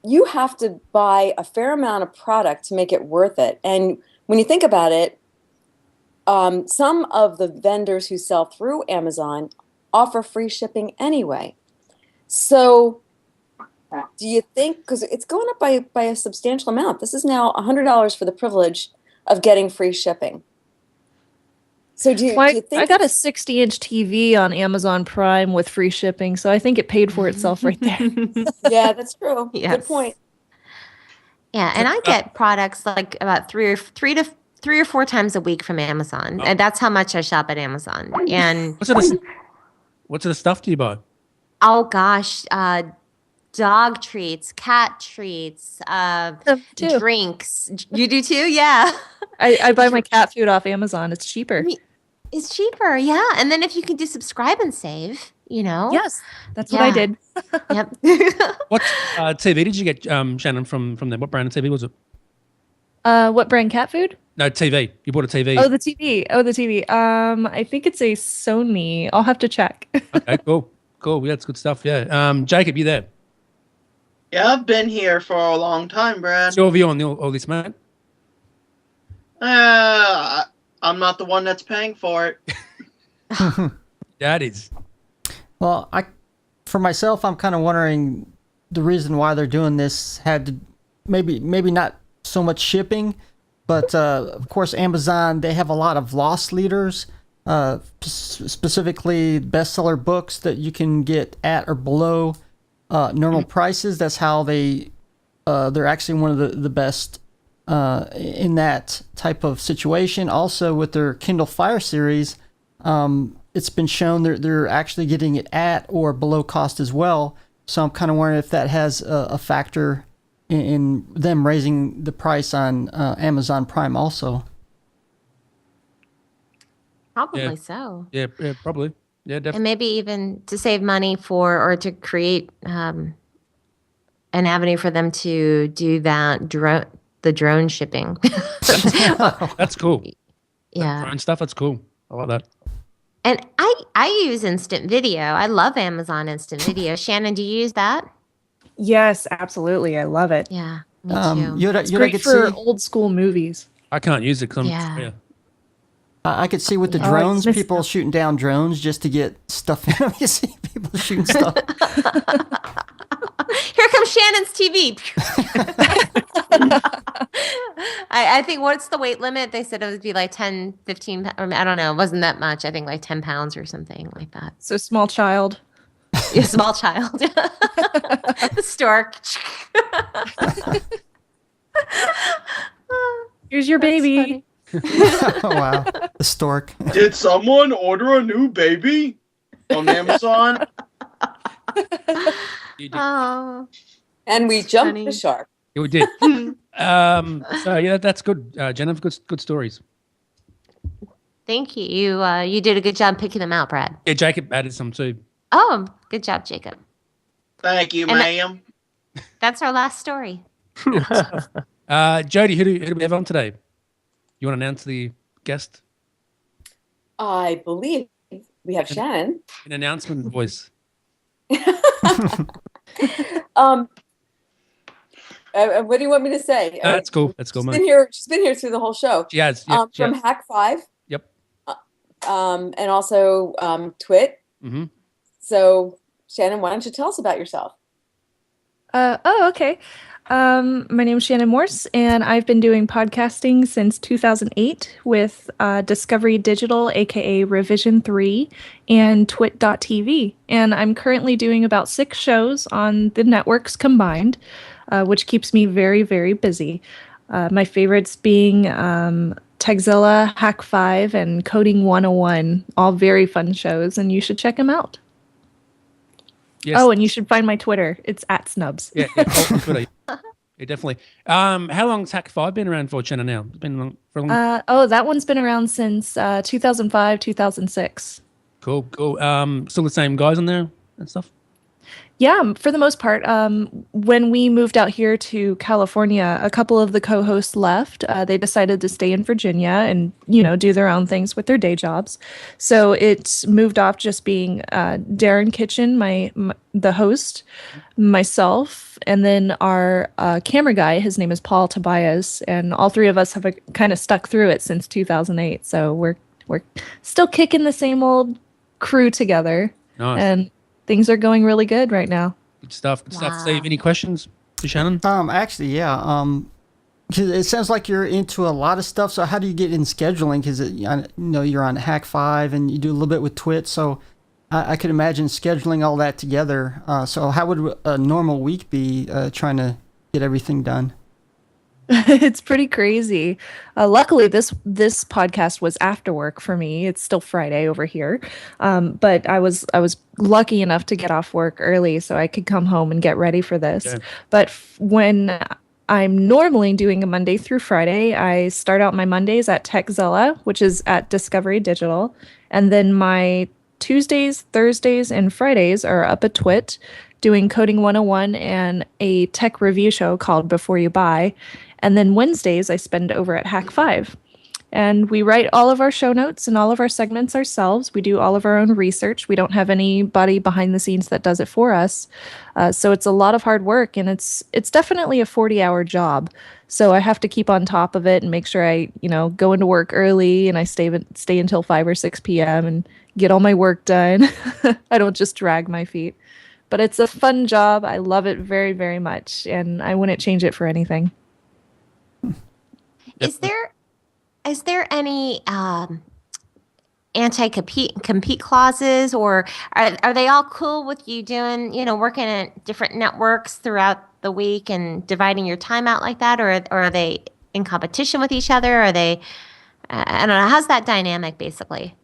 you have to buy a fair amount of product to make it worth it. And when you think about it, some of the vendors who sell through Amazon offer free shipping anyway. So do you think, because it's going up by a substantial amount, this is now $100 for the privilege of getting free shipping. So do you think I got a 60-inch TV on Amazon Prime with free shipping, so I think it paid for itself right there. Yeah, that's true. Yes. Good point. Yeah, and I get products like about three or four times a week from Amazon, and that's how much I shop at Amazon. And what sort of stuff do you buy? Oh gosh, dog treats, cat treats, drinks. You do too? Yeah. I buy my cat food off Amazon. It's cheaper. It's cheaper, yeah. And then if you can do subscribe and save, Yes, that's what I did. Yep. What TV did you get, Shannon, from them? What brand of TV was it? What brand cat food? No, TV. You bought a TV. Oh, the TV. I think it's a Sony. I'll have to check. Okay, cool. Yeah, that's good stuff. Yeah. Jacob, you there? Yeah, I've been here for a long time, Brad. What's your view on all this, mate? I'm not the one that's paying for it. That is. Well, for myself, I'm kind of wondering the reason why they're doing this had to maybe not so much shipping, but of course, Amazon, they have a lot of loss leaders, specifically bestseller books that you can get at or below normal prices. That's how they're actually one of the best in that type of situation. Also, with their Kindle Fire series, it's been shown they're actually getting it at or below cost as well. So I'm kind of wondering if that has a factor in them raising the price on Amazon Prime also. Probably so. Yeah, probably. Yeah, definitely. And maybe even to save money or to create an avenue for them to do the drone shipping. That's cool. Yeah. Drone stuff, that's cool. I like that. And I use Instant Video. I love Amazon Instant Video. Shannon, do you use that? Yes, absolutely. I love it. Yeah, me too. It's great for old school movies. I can't use it because I'm... I could see with the drones, people shooting down drones just to get stuff in. You see people shooting stuff. Here comes Shannon's TV. I think, what's the weight limit? They said it would be like 10, 15, or I don't know. It wasn't that much. I think like 10 pounds or something like that. So small child. Yeah, small child. The stork. Here's your baby. Oh, wow. The stork. Did someone order a new baby on Amazon? Oh. And we jumped the shark. Yeah, we did. So yeah, that's good, Jennifer. Good stories. Thank you. You did a good job picking them out, Brad. Yeah, Jacob added some too. Oh, good job, Jacob. Thank you, ma'am. That's our last story. Jody, who do we have on today? You want to announce the guest? I believe we have Shannon. An announcement voice. What do you want me to say? That's cool. That's cool, she's man. She's been here through the whole show. She has. From Hack 5. Yep. And also TWIT. Mm-hmm. So, Shannon, why don't you tell us about yourself? Okay. My name is Shannon Morse, and I've been doing podcasting since 2008 with Discovery Digital, aka Revision 3, and TWIT.tv. And I'm currently doing about 6 shows on the networks combined, which keeps me very, very busy. My favorites being Techzilla, Hack 5, and Coding 101, all very fun shows, and you should check them out. Yes. Oh, and you should find my Twitter. It's @Snubs. Yeah, on Twitter. Yeah, definitely. How long's Hack 5 been around for, Jenna, now? It's been for a long that one's been around since 2005, 2006. Cool. Still the same guys on there and stuff? Yeah, for the most part. When we moved out here to California, a couple of the co-hosts left. They decided to stay in Virginia and, do their own things with their day jobs. So it's moved off just being Darren Kitchen, the host, myself, and then our camera guy. His name is Paul Tobias, and all 3 of us have kind of stuck through it since 2008. So we're still kicking the same old crew together. Nice. And things are going really good right now. Good stuff. Steve, any questions for Shannon? Actually, yeah. Cause it sounds like you're into a lot of stuff. So how do you get in scheduling? Because you're on Hack 5 and you do a little bit with Twit. So I could imagine scheduling all that together. So how would a normal week be trying to get everything done? It's pretty crazy. Luckily, this podcast was after work for me. It's still Friday over here, but I was lucky enough to get off work early so I could come home and get ready for this. Okay. But when I'm normally doing a Monday through Friday, I start out my Mondays at Techzilla, which is at Discovery Digital, and then my Tuesdays, Thursdays, and Fridays are up at TWIT, doing Coding 101 and a tech review show called Before You Buy. And then Wednesdays, I spend over at Hack 5. And we write all of our show notes and all of our segments ourselves. We do all of our own research. We don't have anybody behind the scenes that does it for us. So it's a lot of hard work, and it's definitely a 40-hour job. So I have to keep on top of it and make sure I, go into work early and I stay until 5 or 6 p.m. and get all my work done. I don't just drag my feet. But it's a fun job. I love it very, very much, and I wouldn't change it for anything. Is there any anti-compete clauses, or are they all cool with you doing, working at different networks throughout the week and dividing your time out like that, or are they in competition with each other? Are they, I don't know, how's that dynamic basically?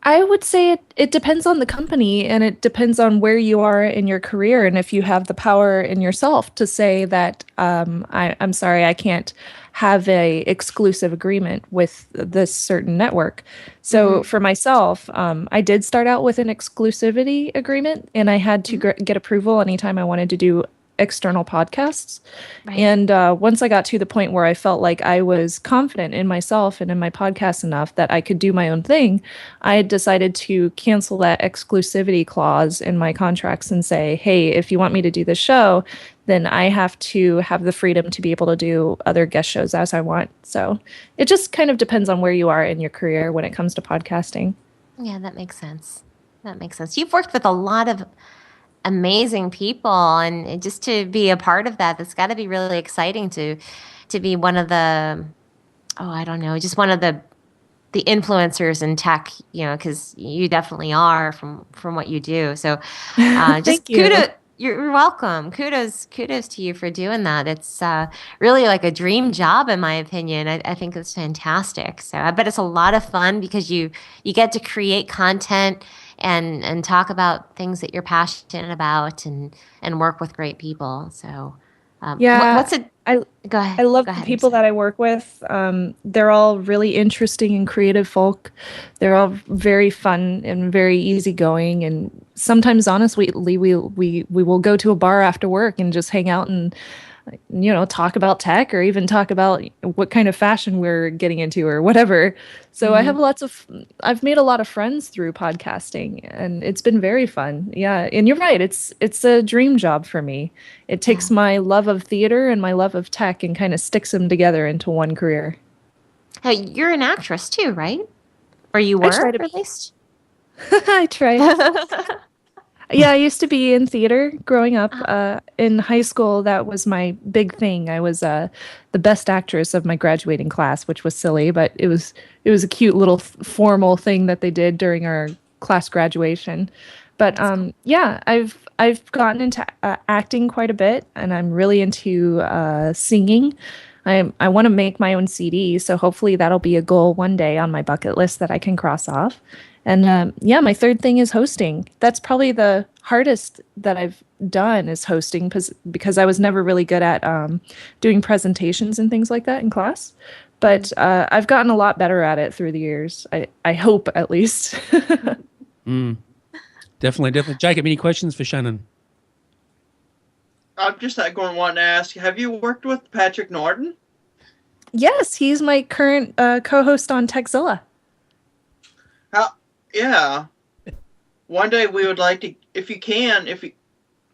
I would say it depends on the company, and it depends on where you are in your career, and if you have the power in yourself to say that I'm sorry, I can't have a exclusive agreement with this certain network. So for myself, I did start out with an exclusivity agreement, and I had to get approval anytime I wanted to do external podcasts. Right. And once I got to the point where I felt like I was confident in myself and in my podcast enough that I could do my own thing, I had decided to cancel that exclusivity clause in my contracts and say, hey, if you want me to do this show, then I have to have the freedom to be able to do other guest shows as I want. So it just kind of depends on where you are in your career when it comes to podcasting. Yeah, that makes sense. You've worked with a lot of amazing people, and just to be a part of that's got to be really exciting to be one of the just one of the influencers in tech, because you definitely are from what you do. So just kudos. You're welcome. Kudos to you for doing that. It's really like a dream job, in my opinion. I think it's fantastic. So I bet it's a lot of fun because you get to create content and talk about things that you're passionate about and work with great people. So yeah, go ahead. I love the people that I work with. They're all really interesting and creative folk. They're all very fun and very easygoing. And sometimes, honestly, we will go to a bar after work and just hang out and talk about tech, or even talk about what kind of fashion we're getting into or whatever. So I have I've made a lot of friends through podcasting, and it's been very fun. Yeah. And you're right. It's a dream job for me. It takes my love of theater and my love of tech and kind of sticks them together into one career. Hey, you're an actress too, right? Or you were, at least? I try. Yeah, I used to be in theater growing up. In high school, that was my big thing. I was the best actress of my graduating class, which was silly, but it was a cute little formal thing that they did during our class graduation. But yeah, I've gotten into acting quite a bit, and I'm really into singing. I want to make my own CD, so hopefully that'll be a goal one day on my bucket list that I can cross off. And yeah, my third thing is hosting. That's probably the hardest that I've done is hosting because I was never really good at doing presentations and things like that in class. But I've gotten a lot better at it through the years. I hope, at least. Definitely. Jacob, any questions for Shannon? I'm just wanting to ask, have you worked with Patrick Norton? Yes, he's my current co-host on Techzilla. Yeah. One day we would like to, if you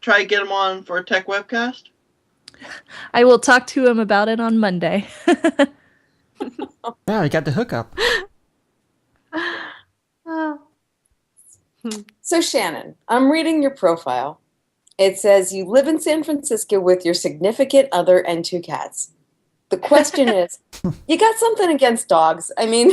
try to get him on for a Techwebcast. I will talk to him about it on Monday. Yeah, you got the hookup. So Shannon, I'm reading your profile. It says you live in San Francisco with your significant other and 2 cats. The question is, you got something against dogs? I mean...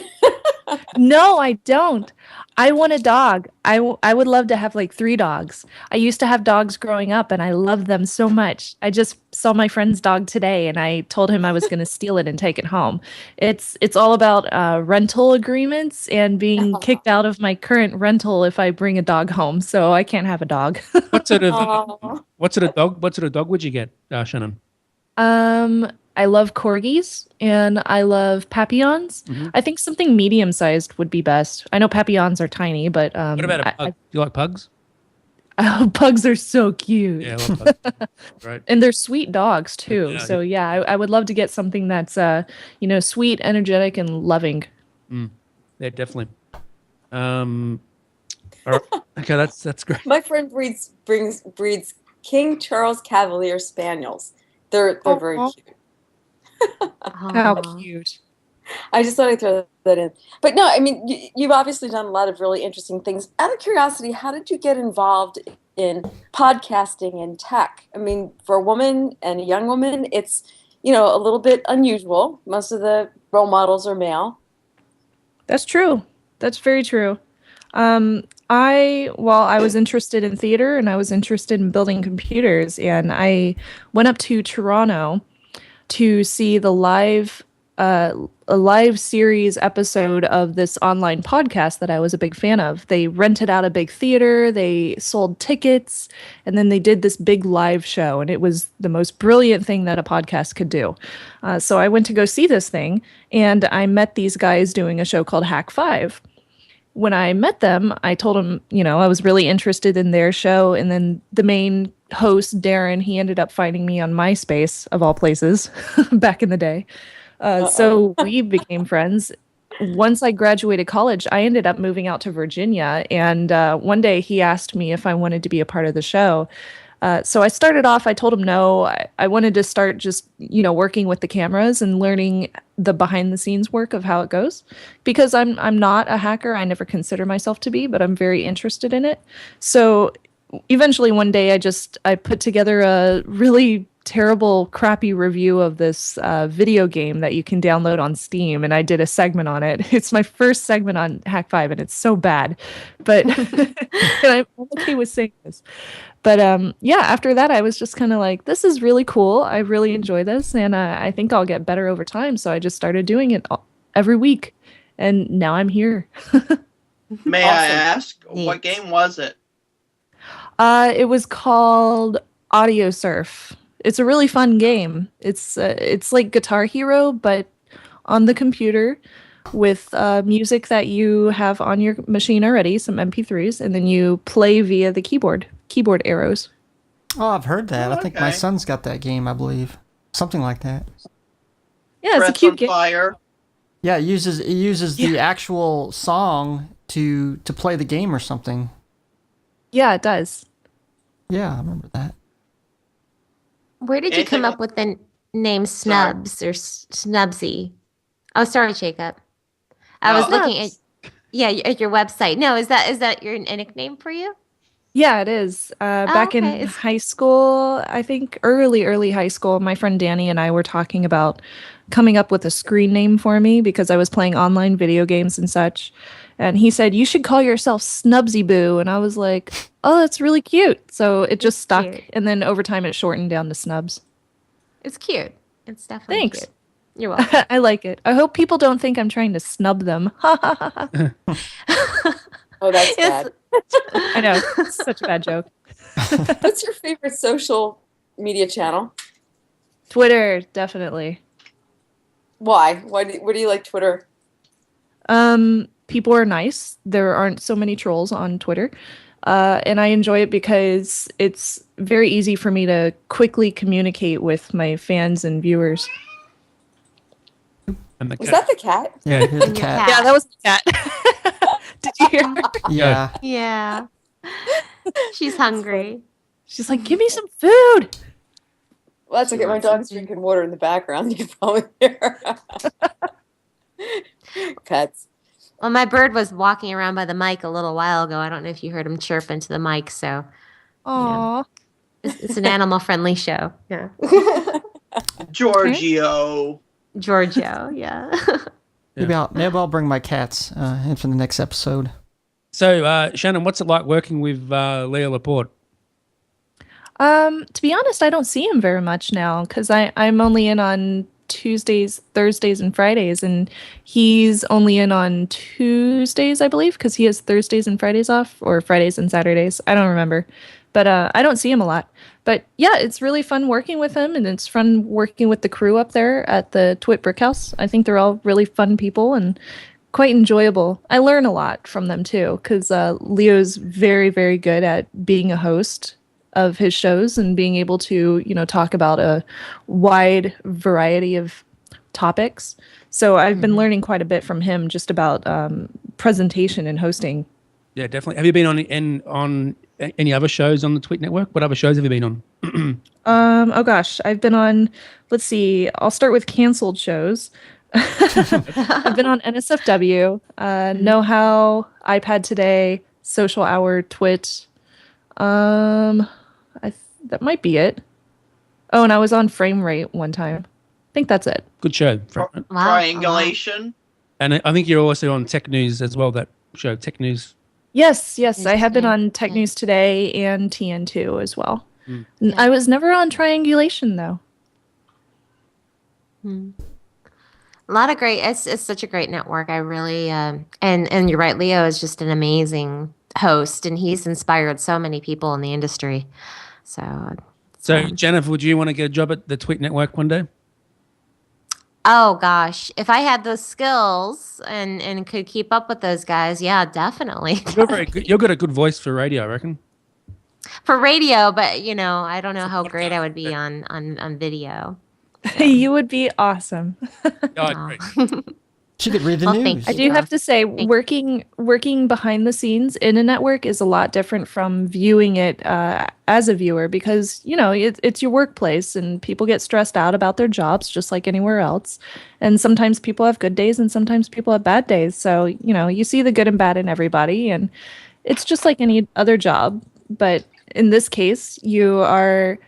No, I don't. I want a dog. I would love to have like 3 dogs. I used to have dogs growing up and I loved them so much. I just saw my friend's dog today and I told him I was going to steal it and take it home. It's all about rental agreements and being kicked out of my current rental if I bring a dog home. So I can't have a dog. What sort of dog would you get, Shannon? I love corgis and I love papillons. Mm-hmm. I think something medium-sized would be best. I know papillons are tiny, but what about a pug? Do you like pugs? Pugs are so cute. Yeah, I love pugs. Right. And they're sweet dogs too. So I would love to get something that's sweet, energetic, and loving. Yeah, definitely. All right. Okay, that's great. My friend breeds King Charles Cavalier Spaniels. They're very cute. How cute. I just thought I'd throw that in. But no, I mean, you've obviously done a lot of really interesting things. Out of curiosity, how did you get involved in podcasting and tech? I mean, for a woman and a young woman, it's, a little bit unusual. Most of the role models are male. That's true. That's very true. I was interested in theater and I was interested in building computers, and I went up to Toronto to see the a live series episode of this online podcast that I was a big fan of. They rented out a big theater, they sold tickets, and then they did this big live show, and it was the most brilliant thing that a podcast could do. So I went to go see this thing, and I met these guys doing a show called Hack 5. When I met them, I told them, I was really interested in their show. And then the main host, Darren, he ended up finding me on MySpace, of all places, back in the day. So we became friends. Once I graduated college, I ended up moving out to Virginia. And one day he asked me if I wanted to be a part of the show. So I started off, I told him no. I wanted to start just, working with the cameras and learning the behind the scenes work of how it goes, because I'm not a hacker. I never consider myself to be, but I'm very interested in it. So eventually one day I put together a really terrible, crappy review of this video game that you can download on Steam, and I did a segment on it. It's my first segment on Hack 5, and it's so bad, but and I'm okay with saying this. But after that, I was just kind of like, this is really cool. I really enjoy this, and I think I'll get better over time. So I just started doing it every week, and now I'm here. May I ask, what game was it? It was called Audio Surf. It's a really fun game. It's like Guitar Hero, but on the computer with music that you have on your machine already, some MP3s, and then you play via the keyboard arrows. Oh, I've heard that. Okay. I think my son's got that game, I believe. Something like that. Yeah, it's a cute game. Fire. Yeah, it uses the actual song to play the game or something. Yeah, it does. Yeah, I remember that. Where did you come up with the name Snubs or Snubsy? Oh, sorry, Jacob. I was looking at your website. No, is that a nickname for you? Yeah, it is. Back in high school, I think early high school, my friend Danny and I were talking about coming up with a screen name for me because I was playing online video games and such. And he said, "You should call yourself Snubsy Boo." And I was like, "Oh, that's really cute." So it just stuck. Cute. And then over time, it shortened down to Snubs. It's cute. It's definitely cute. You're welcome. I like it. I hope people don't think I'm trying to snub them. Oh, that's bad. I know. It's such a bad joke. What's your favorite social media channel? Twitter, definitely. Why? What do you like Twitter? People are nice. There aren't so many trolls on Twitter. And I enjoy it because it's very easy for me to quickly communicate with my fans and viewers. And was that the cat? Yeah, here's the cat. Yeah, that was the cat. Did you hear her? Yeah. Yeah. She's hungry. She's like, "Give me some food." Well, that's okay. My dog's drinking water in the background. You can probably hear her. Pets. Well, my bird was walking around by the mic a little while ago. I don't know if you heard him chirp into the mic. So, aww, it's an animal-friendly show. Yeah. Giorgio, yeah. Maybe I'll bring my cats in for the next episode. So, Shannon, what's it like working with Leo Laporte? To be honest, I don't see him very much now because I'm only in on Tuesdays, Thursdays, and Fridays, and he's only in on Tuesdays, I believe, because he has Thursdays and Fridays off, or Fridays and Saturdays. I don't remember, but I don't see him a lot. But yeah, it's really fun working with him, and it's fun working with the crew up there at the TWIT Brickhouse. I think they're all really fun people and quite enjoyable. I learn a lot from them too, because Leo's very, very good at being a host of his shows and being able to, talk about a wide variety of topics. So I've been learning quite a bit from him just about presentation and hosting. Yeah, definitely. Have you been on any other shows on the TWIT network? What other shows have you been on? Oh gosh, I've been on, let's see, I'll start with canceled shows. I've been on NSFW, Know How, iPad Today, Social Hour, TWIT. That might be it. Oh, and I was on Frame Rate one time. I think that's it. Good show. Triangulation. And I think you're also on Tech News as well, that show, Tech News. Yes, I have been on Tech News Today and TN2 as well. I was never on Triangulation, though. A lot of great, it's such a great network. I really, and you're right, Leo is just an amazing host, and he's inspired so many people in the industry. So Jennifer, would you want to get a job at the TWIT network one day? Oh gosh, if I had those skills and could keep up with those guys, yeah, definitely. You're very good. You've got a good voice for radio, I reckon. For radio, but I don't know how great I would be on video. So. You would be awesome. Oh, She could read the news. I do have to say, working behind the scenes in a network is a lot different from viewing it as a viewer because, it's your workplace and people get stressed out about their jobs just like anywhere else. And sometimes people have good days and sometimes people have bad days. So, you see the good and bad in everybody. And it's just like any other job. But in this case, you're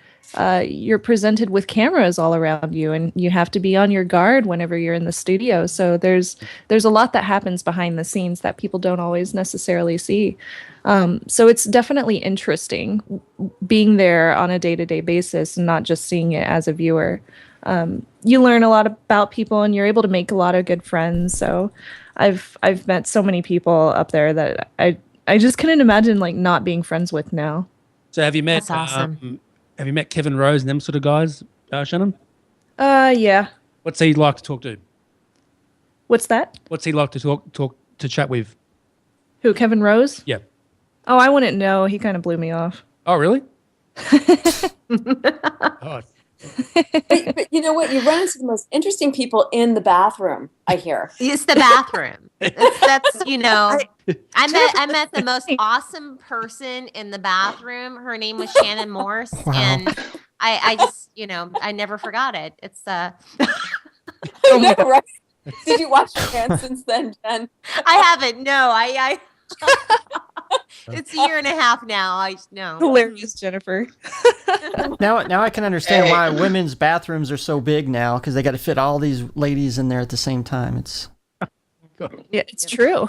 presented with cameras all around you and you have to be on your guard whenever you're in the studio. So there's a lot that happens behind the scenes that people don't always necessarily see. So it's definitely interesting being there on a day-to-day basis and not just seeing it as a viewer. You learn a lot about people and you're able to make a lot of good friends. So I've met so many people up there that I just couldn't imagine not being friends with now. So have you met? That's awesome. Have you met Kevin Rose and them sort of guys, Shannon? Yeah. What's he like to talk to? What's that? What's he like to chat with? Who, Kevin Rose? Yeah. Oh, I wouldn't know. He kind of blew me off. Oh, really? But you know what? You run into the most interesting people in the bathroom, I hear. It's the bathroom. I met the most awesome person in the bathroom. Her name was Shannon Morse. Wow. And I just, I never forgot it. It's I know, right? Did you wash your hands since then, Jen? I haven't. No, I It's a year and a half now. I know. Hilarious, Jennifer. Now I can understand why women's bathrooms are so big now, because they got to fit all these ladies in there at the same time. It's it's true.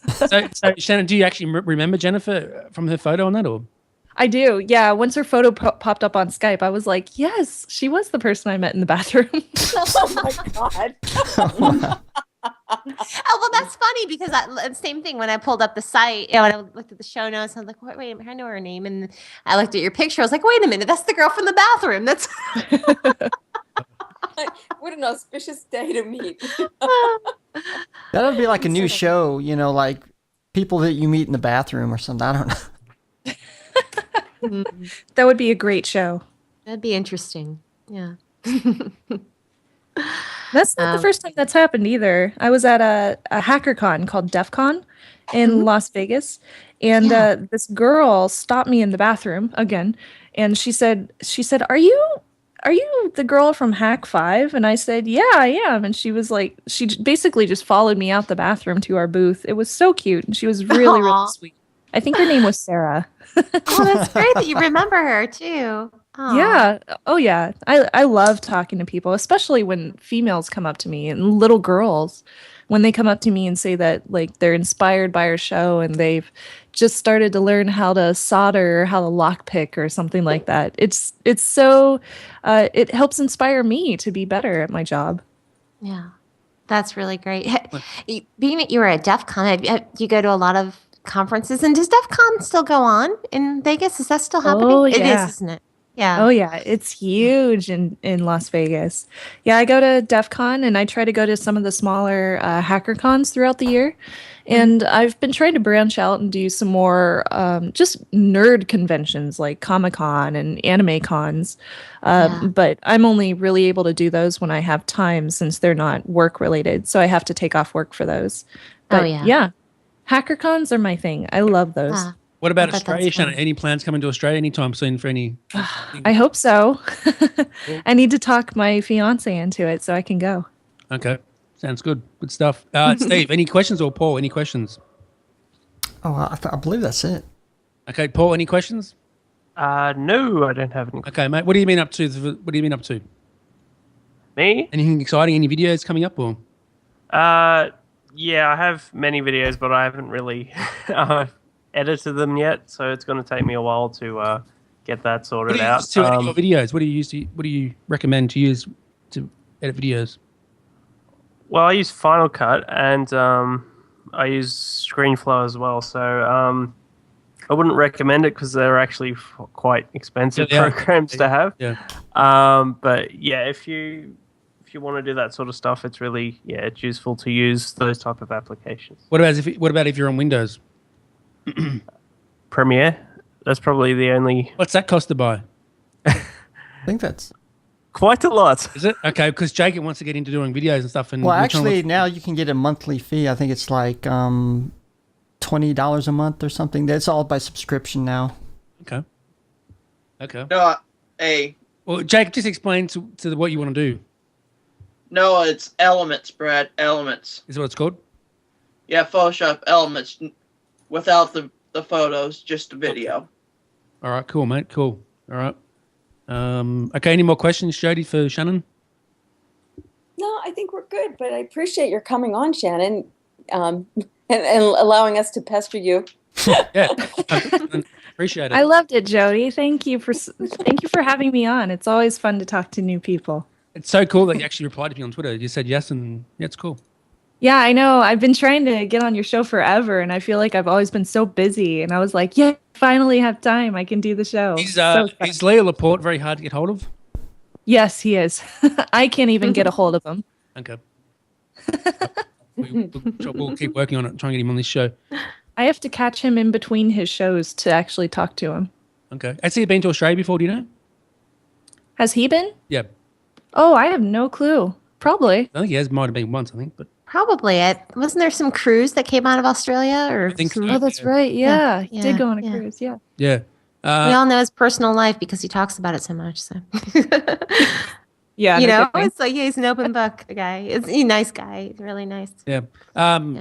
So Shannon, do you actually remember Jennifer from her photo on that, or? I do. Yeah. Once her photo popped up on Skype, I was like, yes, she was the person I met in the bathroom. Oh my God. Oh, well, that's funny because same thing when I pulled up the site, when I looked at the show notes, I was like, wait, I know her name. And I looked at your picture. I was like, wait a minute, that's the girl from the bathroom. That's what an auspicious day to meet. that would be like a new show, like people that you meet in the bathroom or something. I don't know. That would be a great show. That'd be interesting. Yeah. That's not the first time that's happened either. I was at a HackerCon called DEF CON in Las Vegas, and this girl stopped me in the bathroom again, and she said, "Are you the girl from Hack 5?" And I said, "Yeah, I am." And she was like, she basically just followed me out the bathroom to our booth. It was so cute, and she was really, really sweet. I think her name was Sarah. Oh, that's great that you remember her too. Aww. Yeah. Oh, yeah. I love talking to people, especially when females come up to me and little girls, when they come up to me and say that like they're inspired by our show and they've just started to learn how to solder or how to lockpick or something like that. It's so it helps inspire me to be better at my job. Yeah, that's really great. Being that you were at DEF CON, you go to a lot of conferences, and does DEF CON still go on in Vegas? Is that still happening? Oh, yeah. It yeah. is, isn't it? Yeah. Oh, yeah. It's huge in Las Vegas. Yeah, I go to DEF CON and I try to go to some of the smaller HackerCons throughout the year. And I've been trying to branch out and do some more just nerd conventions like Comic-Con and anime cons. But I'm only really able to do those when I have time since they're not work related. So I have to take off work for those. But yeah, HackerCons are my thing. I love those. What about Australia, Shannon? Any plans coming to Australia anytime soon for any? I hope so. I need to talk my fiance into it so I can go. Okay. Sounds good. Good stuff. Steve, any questions, or Paul, any questions? Oh, I believe that's it. Okay, Paul, any questions? No, I don't have any. Okay, mate. What have you been up to? Me? Anything exciting? Any videos coming up, or? Yeah, I have many videos, but I haven't really edited them yet, so it's going to take me a while to get that sorted out. What do you use to edit your videos? What do you recommend to use to edit videos? Well, I use Final Cut and I use ScreenFlow as well. So I wouldn't recommend it because they're actually quite expensive programs to have. Yeah. But yeah, if you want to do that sort of stuff, it's really it's useful to use those type of applications. What about if you're on Windows? Premiere. That's probably the only. What's that cost to buy? I think that's quite a lot. Is it? Okay, because Jacob wants to get into doing videos and stuff. Well, actually, now you can get a monthly fee. I think it's like $20 a month or something. That's all by subscription now. Okay. No, well, Jacob, just explain to what you want to do. No, it's Elements, Brad. Elements. Is what it's called? Yeah, Photoshop Elements. Without the photos, just the video. All right, cool, mate. Cool. All right. Okay, any more questions, Jody, for Shannon? No, I think we're good, but I appreciate your coming on, Shannon, and allowing us to pester you. Yeah, appreciate it. I loved it, Jody. Thank you for having me on. It's always fun to talk to new people. It's so cool that you actually replied to me on Twitter. You said yes, and yeah, it's cool. Yeah, I know. I've been trying to get on your show forever, and I feel like I've always been so busy. And I was like, yeah, finally have time. I can do the show. Is Leo Laporte very hard to get hold of? Yes, he is. I can't even get a hold of him. Okay. We'll keep working on it, trying to get him on this show. I have to catch him in between his shows to actually talk to him. Okay. Has he been to Australia before, do you know? Has he been? Yeah. Oh, I have no clue. Probably. I think he might have been once, but... Probably. Wasn't there some cruise that came out of Australia? Or I think so. Oh, that's right. Yeah. He did go on a cruise. Yeah. Yeah. We all know his personal life because he talks about it so much. So. Yeah, it's like he's an open book guy. He's a nice guy. He's really nice. Yeah.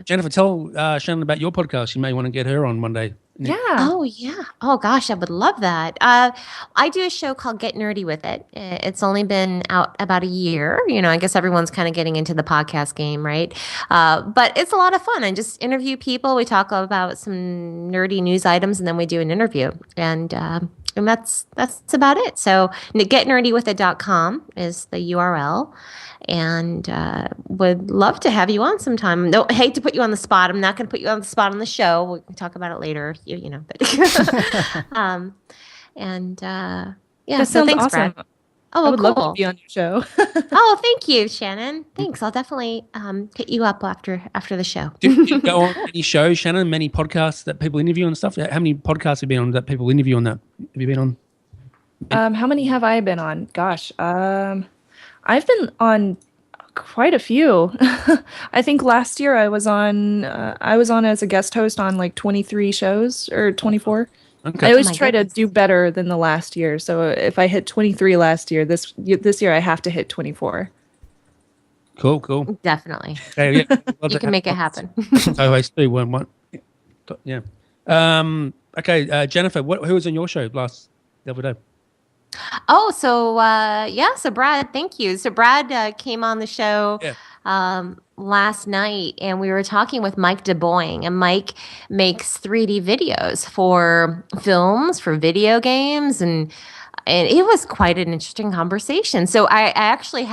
Jennifer, tell Shannon about your podcast. You may want to get her on one day. Yeah. Oh, yeah. Oh, gosh, I would love that. I do a show called Get Nerdy With It. It's only been out about a year. I guess everyone's kind of getting into the podcast game, right? But it's a lot of fun. I just interview people. We talk about some nerdy news items, and then we do an interview. And that's about it. So getnerdywithit.com is the URL. And would love to have you on sometime. No, hate to put you on the spot. I'm not going to put you on the spot on the show. We can talk about it later. But yeah. That So sounds thanks, awesome. Brad. I would love to be on your show. Oh, thank you, Shannon. Thanks. I'll definitely hit you up after the show. Do you go on any shows, Shannon? Many podcasts that people interview and stuff? How many podcasts have you been on that people interview on that? Have you been on? How many have I been on? Gosh, I've been on quite a few. I think last year I was on as a guest host on like 23 shows or 24. Okay. I always try to do better than the last year. So if I hit 23 last year, this year I have to hit 24. Cool. Definitely. Okay, yeah. You can make it happen. I do one. Yeah. Okay, Jennifer, who was on your show the other day? Oh, so Brad, thank you. So Brad came on the show last night, and we were talking with Mike DeBoing, and Mike makes 3D videos for films, for video games, and it was quite an interesting conversation. So I actually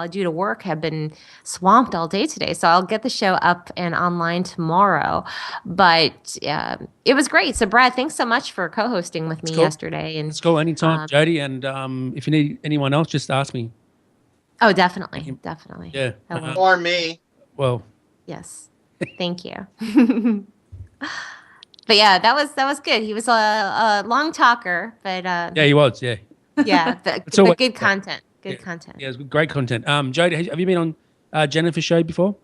due to work, have been swamped all day today. So I'll get the show up and online tomorrow. But it was great. So Brad, thanks so much for co-hosting with me yesterday. And let's go anytime, Jody. And if you need anyone else, just ask me. Oh, definitely. Yeah. Or me. Well. Yes. Thank you. But yeah, that was good. He was a long talker, but yeah, he was. Yeah. Yeah, but good content. Good content. Yeah, it was great content. Jody, have you been on Jennifer's show before?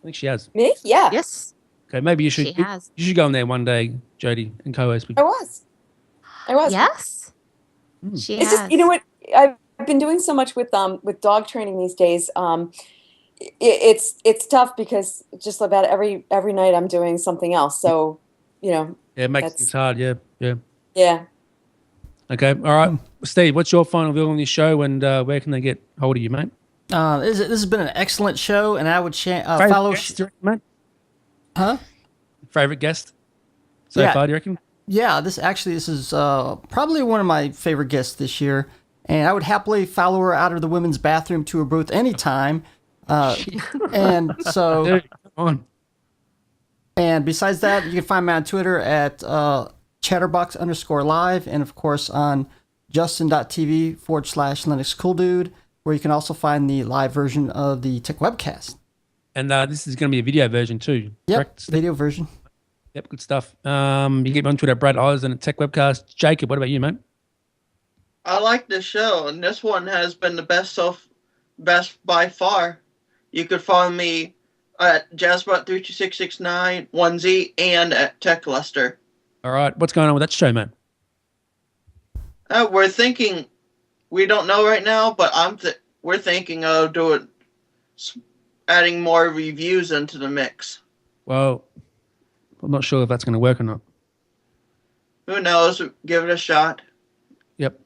I think she has. Me? Yeah. Yes. Okay, maybe you should. She has. You should go on there one day, Jody, and co-host with. I was. Yes. She has. It's just, you know what? I've been doing so much with dog training these days. It's tough because just about every night I'm doing something else. So. Yeah, it makes things hard. Yeah. Okay. All right, Steve. What's your final view on this show, and where can they get hold of you, mate? This has been an excellent show, and I would follow. Mate? Huh? Favorite guest so far? Do you reckon? Yeah, this is probably one of my favorite guests this year, and I would happily follow her out of the women's bathroom to her booth anytime. And so. Dude, come on. And besides that, you can find me on Twitter at chatterbox_live, and of course on justin.tv/LinuxCoolDude, where you can also find the live version of the Techwebcast. And this is going to be a video version too. Yep, correct? video version. Yep, good stuff. You can get me on Twitter, Brad Eisen at Techwebcast. Jacob, what about you, mate? I like this show, and this one has been the best by far. You could follow me at JazzBot32669, 1Z, and at TechLuster. All right. What's going on with that show, man? We're thinking, we don't know right now, but we're thinking of adding more reviews into the mix. Well, I'm not sure if that's going to work or not. Who knows? Give it a shot. Yep.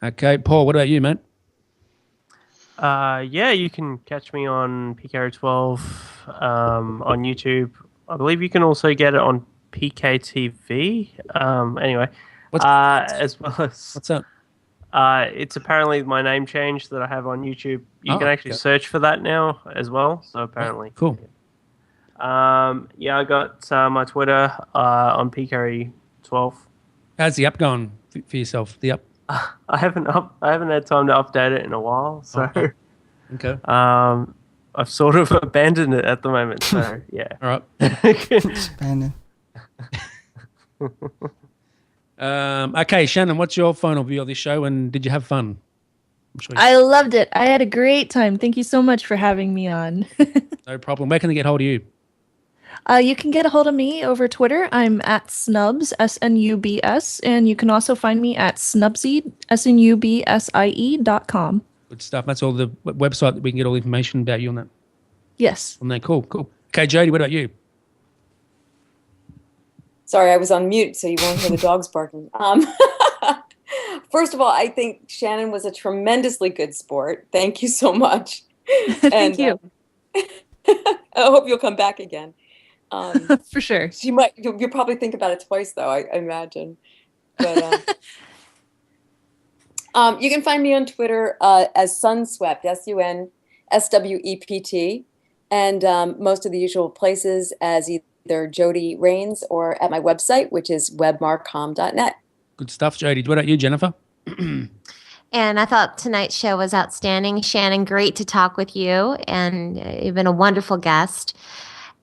Okay, Paul, what about you, mate? Yeah, you can catch me on PKO12 on YouTube. I believe you can also get it on PKTV. Anyway, as well as what's up? It's apparently my name change that I have on YouTube. You can actually search for that now as well. So apparently, cool. Yeah, I got my Twitter on PKO12. How's the app going for yourself? The app. I haven't had time to update it in a while, so okay. I've sort of abandoned it at the moment. So yeah. All right. Abandoned. Okay, Shannon, what's your final view of this show, and did you have fun? I loved it. I had a great time. Thank you so much for having me on. No problem. Where can they get hold of you? You can get a hold of me over Twitter. I'm at Snubs, SNUBS, and you can also find me at Snubsie, SNUBSIE.com. Good stuff. That's all the website that we can get all the information about you on that. Yes. On that. Cool. Okay, Jody, what about you? Sorry, I was on mute, so you won't hear the dogs barking. First of all, I think Shannon was a tremendously good sport. Thank you so much. Thank you. I hope you'll come back again. For sure. You'll probably think about it twice, though, I imagine. But you can find me on Twitter as Sunswept, SUNSWEPT, and most of the usual places as either Jody Rains or at my website, which is webmarcom.net. Good stuff, Jody. What about you, Jennifer? And I thought tonight's show was outstanding. Shannon, great to talk with you, and you've been a wonderful guest.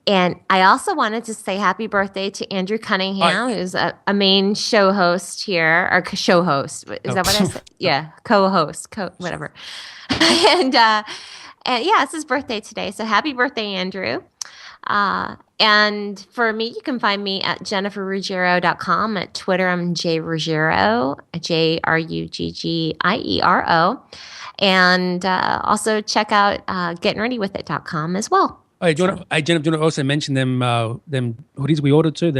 And I also wanted to say happy birthday to Andrew Cunningham, who's a main show host here, or show host. Is that what I said? Yeah, co-host, whatever. And yeah, it's his birthday today. So happy birthday, Andrew. And for me, you can find me at jenniferruggiero.com. At Twitter, I'm jruggiero, JRUGGIERO. And also check out gettingreadywithit.com as well. Hey, Jennifer, do you want to also mention them hoodies we ordered too?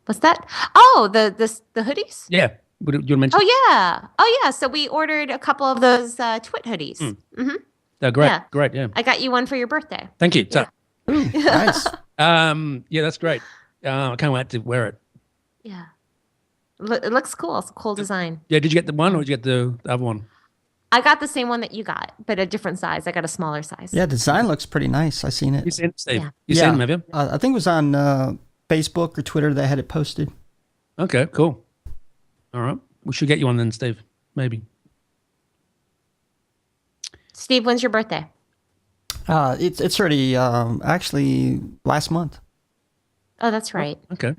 What's that? Oh, the hoodies? Yeah. You want to mention? Oh, yeah. So we ordered a couple of those TWIT hoodies. Mm-hmm. They're great. Yeah. Great, yeah. I got you one for your birthday. Thank you. Yeah. Ooh, nice. Yeah, that's great. I can't wait to wear it. Yeah. It looks cool. It's a cool design. Yeah, did you get the one or did you get the other one? I got the same one that you got, but a different size. I got a smaller size. Yeah, design looks pretty nice. I seen it. You seen it, Steve? Yeah. You seen them, have you? I think it was on Facebook or Twitter that had it posted. Okay, cool. All right. We should get you one then, Steve. Maybe. Steve, when's your birthday? It's already actually last month. Oh, that's right. Okay.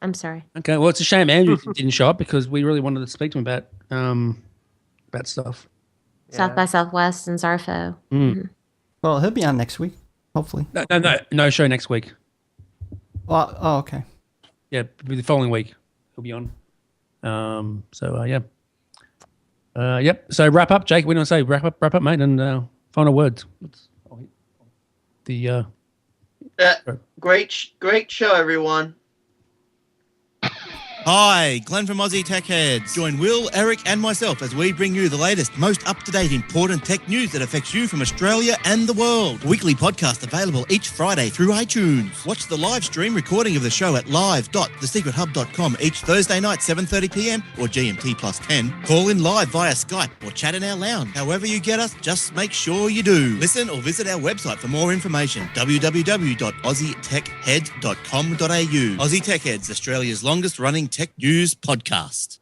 I'm sorry. Okay. Well, it's a shame Andrew didn't show up because we really wanted to speak to him about stuff. South by Southwest and Zarfo. Mm-hmm. Well, he'll be on next week, hopefully. No show next week. Oh, okay. Yeah, the following week he'll be on. Yeah. Yep. So wrap up, Jake. We don't say wrap up, mate, and final words. Great show, everyone. Hi, Glenn from Aussie Tech Heads. Join Will, Eric and myself as we bring you the latest, most up-to-date, important tech news that affects you from Australia and the world. Weekly podcast available each Friday through iTunes. Watch the live stream recording of the show at live.thesecrethub.com each Thursday night, 7:30pm or GMT plus 10. Call in live via Skype or chat in our lounge. However you get us, just make sure you do. Listen or visit our website for more information, www.aussietechhead.com.au. Aussie Tech Heads, Australia's longest running tech news podcast.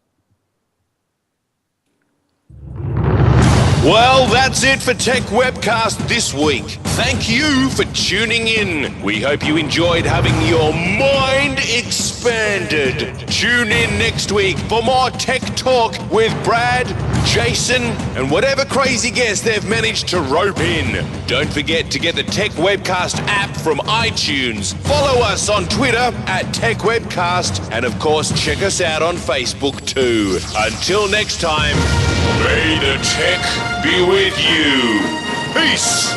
Well, that's it for Techwebcast this week. Thank you for tuning in. We hope you enjoyed having your mind expanded. Tune in next week for more tech talk with Brad, Jason, and whatever crazy guest they've managed to rope in. Don't forget to get the Techwebcast app from iTunes. Follow us on Twitter at Techwebcast, and of course check us out on Facebook too. Until next time, may the tech be with you. Peace.